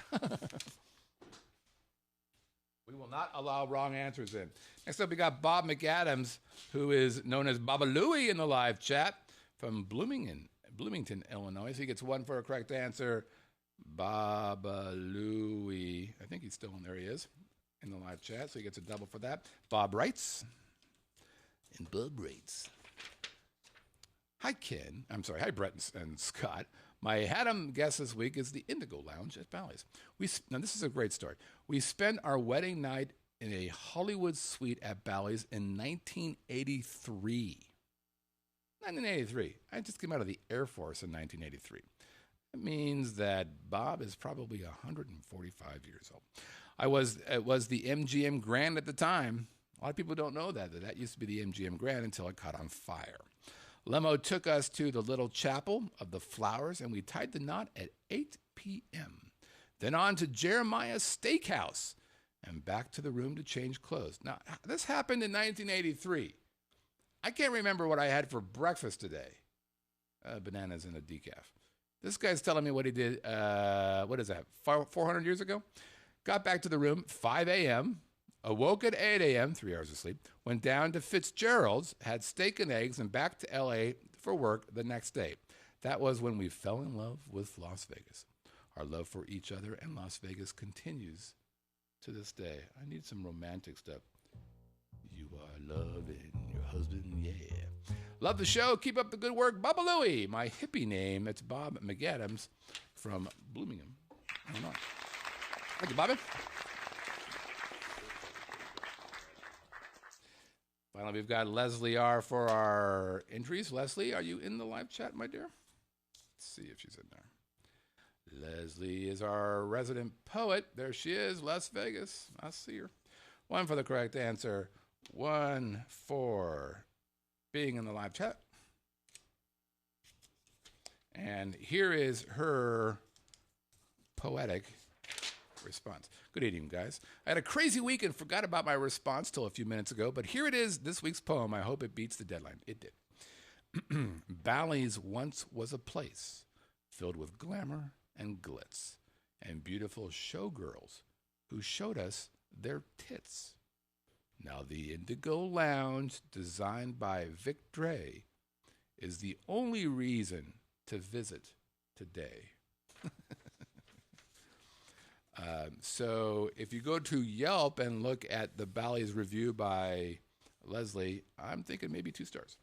We will not allow wrong answers in. Next up, we got Bob McAdams, who is known as Baba Louie in the live chat from Bloomington, Illinois. So he gets one for a correct answer. Baba Louie. I think he's still in there. He is in the live chat, so he gets a double for that. Bob writes. And Bob writes. Hi, Ken. I'm sorry. Hi, Brett and Scott. My Haddam guess this week is the Indigo Lounge at Bally's. Now, this is a great story. We spent our wedding night in a Hollywood suite at Bally's in 1983. 1983. I just came out of the Air Force in 1983. That means that Bob is probably 145 years old. It was the MGM Grand at the time. A lot of people don't know that used to be the MGM Grand until it caught on fire. Lemo took us to the little chapel of the flowers, and we tied the knot at 8 p.m. Then on to Jeremiah's Steakhouse, and back to the room to change clothes. Now, this happened in 1983. I can't remember what I had for breakfast today. Bananas and a decaf. This guy's telling me what he did, what is that, 400 years ago? Got back to the room, 5 a.m., awoke at 8 a.m., 3 hours of sleep, went down to Fitzgerald's, had steak and eggs, and back to L.A. for work the next day. That was when we fell in love with Las Vegas. Our love for each other and Las Vegas continues to this day. I need some romantic stuff. You are loving your husband, yeah. Love the show. Keep up the good work. Baba Louie, my hippie name. It's Bob McAdams from Bloomington, Illinois. Thank you, Bobby. Finally, we've got Leslie R. for our entries. Leslie, are you in the live chat, my dear? Let's see if she's in there. Leslie is our resident poet. There she is, Las Vegas. I see her. One for the correct answer. One for being in the live chat. And here is her poetic response. Good evening, guys. I had a crazy week and forgot about my response till a few minutes ago, but here it is, this week's poem. I hope it beats the deadline. It did. Bally's once was a place filled with glamour and glitz and beautiful showgirls who showed us their tits. Now the Indigo Lounge, designed by Vic Dre, is the only reason to visit today. So if you go to Yelp and look at the Bally's review by Leslie, I'm thinking maybe 2 stars.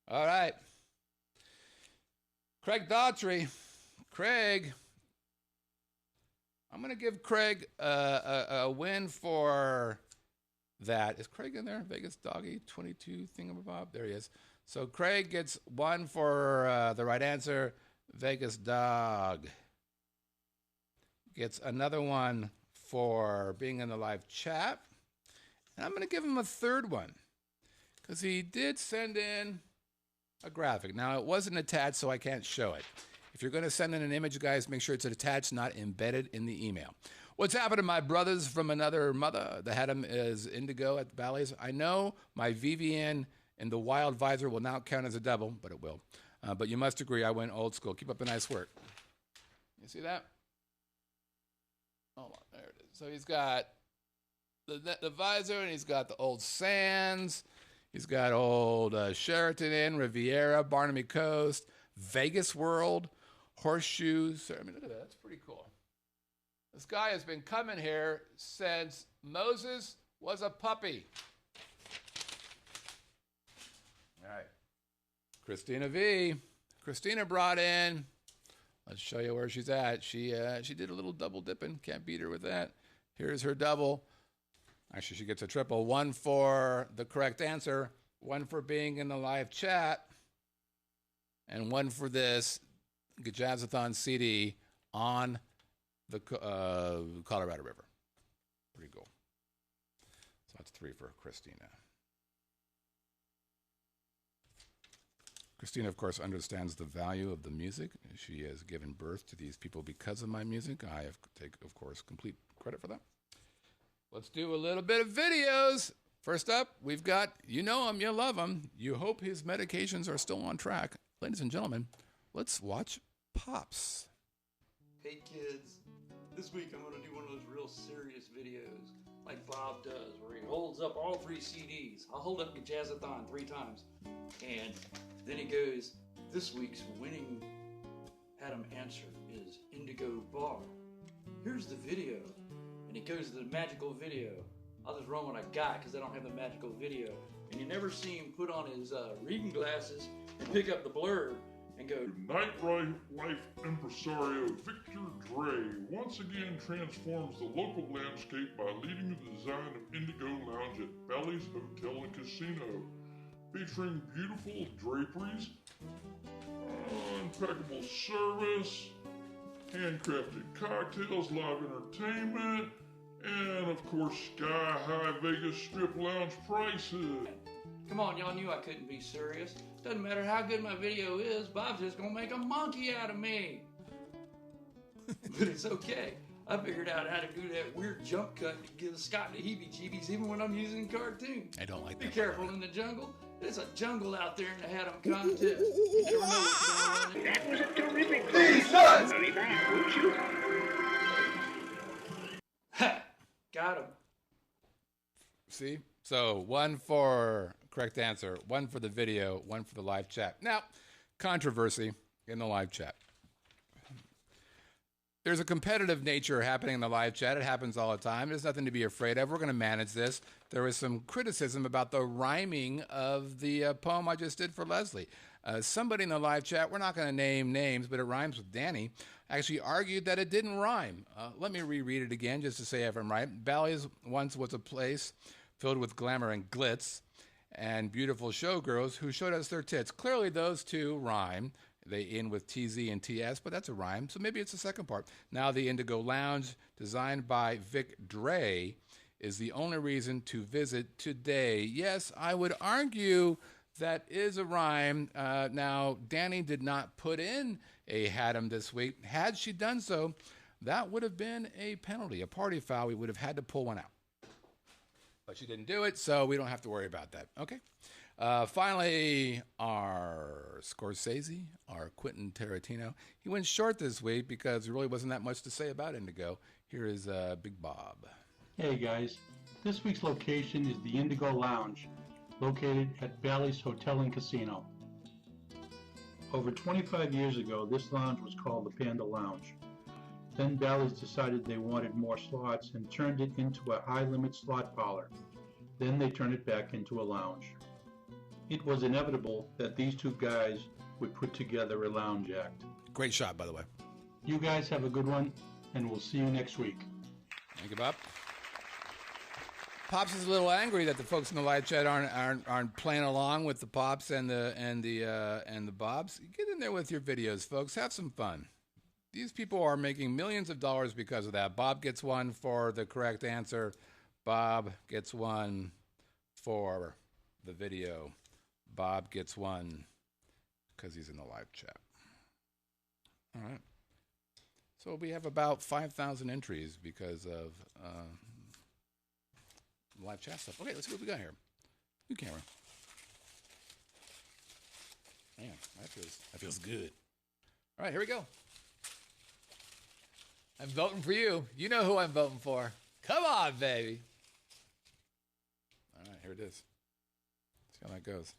All right. Craig Daughtry. Craig, I'm going to give Craig a win for that. Is Craig in there? Vegas Doggy 22 thingamabob. There he is. So Craig gets one for the right answer. Vegas Dog gets another one for being in the live chat. And I'm going to give him a third one because he did send in a graphic. Now, it wasn't attached, so I can't show it. If you're going to send in an image, guys, make sure it's attached, not embedded in the email. What's happening, my brothers from another mother? The Haddam is Indigo at Bally's. I know my VVN and the Wild Visor will now count as a double, but it will. But you must agree, I went old school. Keep up the nice work. You see that? Hold on, there it is. So he's got the visor, and he's got the old Sands. He's got old Sheraton Inn, Riviera, Barnaby Coast, Vegas World, Horseshoes. I mean, look at that. That's pretty cool. This guy has been coming here since Moses was a puppy. All right. Christina V. Christina brought in. Let's show you where she's at. She did a little double dipping. Can't beat her with that. Here's her double. Actually, she gets a triple. One for the correct answer, one for being in the live chat, and one for this Jazzathon CD on the Colorado River. Pretty cool. So that's 3 for Christina. Christina, of course, understands the value of the music. She has given birth to these people because of my music. I have take, of course, complete credit for that. Let's do a little bit of videos. First up, we've got, you know him, you love him. You hope his medications are still on track. Ladies and gentlemen, let's watch Pops. Hey kids, this week I'm going to do one of those real serious videos like Bob does, where he holds up all 3 CDs. I'll hold up Jazzathon 3 times, and then he goes, this week's winning Haddam answer is Indigo Bar. Here's the video. And he goes to the magical video. I'll just run what I got because I don't have the magical video. And you never see him put on his reading glasses and pick up the blurb and go, Nightlife impresario Victor Dre once again transforms the local landscape by leading the design of Indigo Lounge at Bally's Hotel and Casino. Featuring beautiful draperies, impeccable service, handcrafted cocktails, live entertainment, and of course sky-high Vegas Strip lounge prices. come on, y'all knew I couldn't be serious. Doesn't matter how good my video is, Bob's just gonna make a monkey out of me. But it's okay. I figured out how to do that weird jump cut to give Scott the heebie-jeebies even when I'm using cartoons. I don't like that. Be careful in the jungle. There's a jungle out there in the Haddam contest. You never know what's going on. That was a terrific Jesus! Very bad, weren't you? Ha! Got him. See? So 1 for correct answer, 1 for the video, 1 for the live chat. Now, controversy in the live chat. There's a competitive nature happening in the live chat. It happens all the time. There's nothing to be afraid of. We're going to manage this. There was some criticism about the rhyming of the poem I just did for Leslie. Somebody in the live chat, we're not going to name names, but it rhymes with Danny, actually argued that it didn't rhyme. Let me reread it again just to say if I'm right. Bally's once was a place filled with glamour and glitz and beautiful showgirls who showed us their tits. Clearly those two rhyme. They end with TZ and TS, but that's a rhyme, so maybe it's the second part. Now the Indigo Lounge, designed by Vic Dre, is the only reason to visit today. Yes, I would argue that is a rhyme. Now, Danny did not put in a Haddam this week. Had she done so, that would have been a penalty, a party foul. We would have had to pull one out. But she didn't do it, so we don't have to worry about that. Okay. Finally, our Scorsese, our Quentin Tarantino. He went short this week because there really wasn't that much to say about Indigo. Here is Big Bob. Hey guys, this week's location is the Indigo Lounge, located at Bally's Hotel and Casino. Over 25 years ago, this lounge was called the Panda Lounge. Then Bally's decided they wanted more slots and turned it into a high-limit slot parlor. Then they turned it back into a lounge. It was inevitable that these two guys would put together a lounge act. Great shot, by the way. You guys have a good one, and we'll see you next week. Thank you, Bob. Pops is a little angry that the folks in the live chat aren't playing along with the Pops and the Bobs. Get in there with your videos, folks. Have some fun. These people are making millions of dollars because of that. Bob gets one for the correct answer. Bob gets one for the video. Bob gets one because he's in the live chat. All right. So we have about 5,000 entries because of live chat stuff. Okay, let's see what we got here. New camera. Man, that feels good. All right, here we go. I'm voting for you. You know who I'm voting for. Come on, baby. All right, here it is. Let's see how that goes.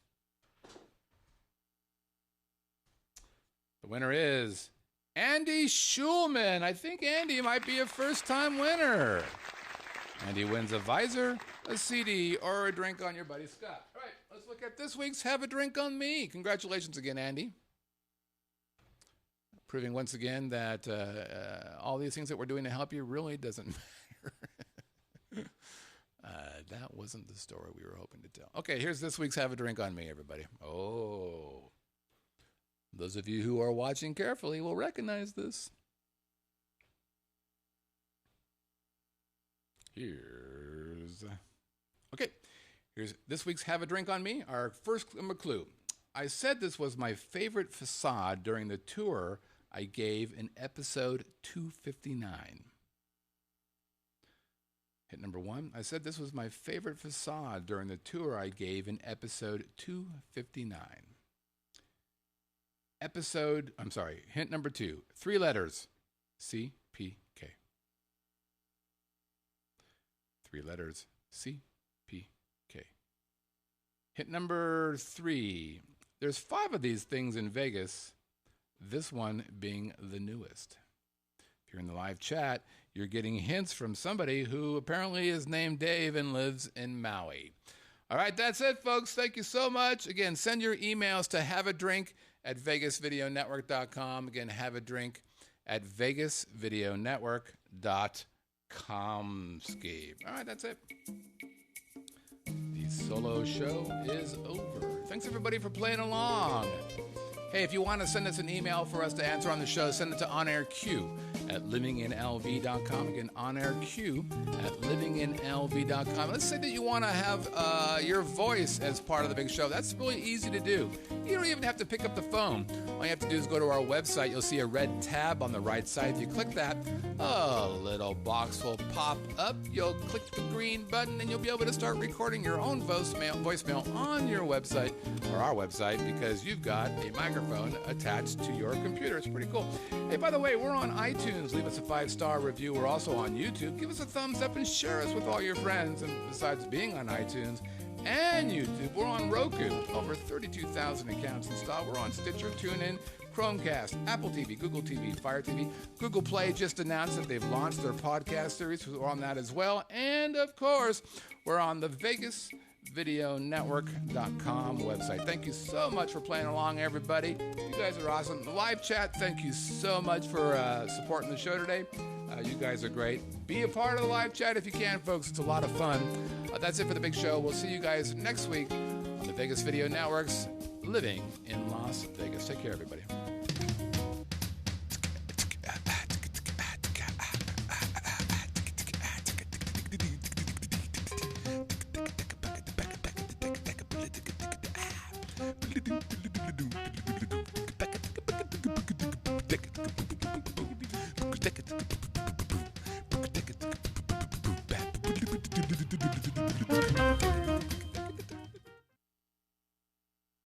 The winner is Andy Schulman. I think Andy might be a first-time winner. Andy wins a visor, a CD, or a drink on your buddy Scott. All right, let's look at this week's Have a Drink on Me. Congratulations again, Andy. Proving once again that all these things that we're doing to help you really doesn't matter. That wasn't the story we were hoping to tell. Okay, here's this week's Have a Drink on Me, everybody. Oh. Those of you who are watching carefully will recognize this. Here's this week's Have a Drink on Me. Our first clue. I said this was my favorite facade during the tour I gave in episode 259. Hit number 1. I said this was my favorite facade during the tour I gave in episode 259. Hint number 2. 3 letters. CPK. 3 letters. CPK. Hint number 3. There's 5 of these things in Vegas, this one being the newest. If you're in the live chat, you're getting hints from somebody who apparently is named Dave and lives in Maui. All right, that's it, folks. Thank you so much. Again, send your emails to haveadrink@vegasvideonetwork.com. Again, haveadrink@vegasvideonetwork.com. All right, that's it. The solo show is over. Thanks, everybody, for playing along. Hey, if you want to send us an email for us to answer on the show, send it to onairq@livinginlv.com. Again, onairq@livinginlv.com. Let's say that you want to have your voice as part of the big show. That's really easy to do. You don't even have to pick up the phone. All you have to do is go to our website. You'll see a red tab on the right side. If you click that, a little box will pop up. You'll click the green button, and you'll be able to start recording your own voicemail on your website or our website, because you've got a microphone attached to your computer. It's pretty cool. Hey, by the way, we're on iTunes. Leave us a 5-star review. We're also on YouTube. Give us a thumbs up and share us with all your friends. And besides being on iTunes and YouTube, we're on Roku. Over 32,000 accounts installed. We're on Stitcher, TuneIn, Chromecast, Apple TV, Google TV, Fire TV. Google Play just announced that they've launched their podcast series. We're on that as well. And, of course, we're on the VegasVideoNetwork.com website. Thank you so much for playing along, everybody. You guys are awesome. The live chat, thank you so much for supporting the show today. You guys are great. Be a part of the live chat if you can, folks. It's a lot of fun. That's it for the big show. We'll see you guys next week on the Vegas Video Network's Living in Las Vegas. Take care, everybody.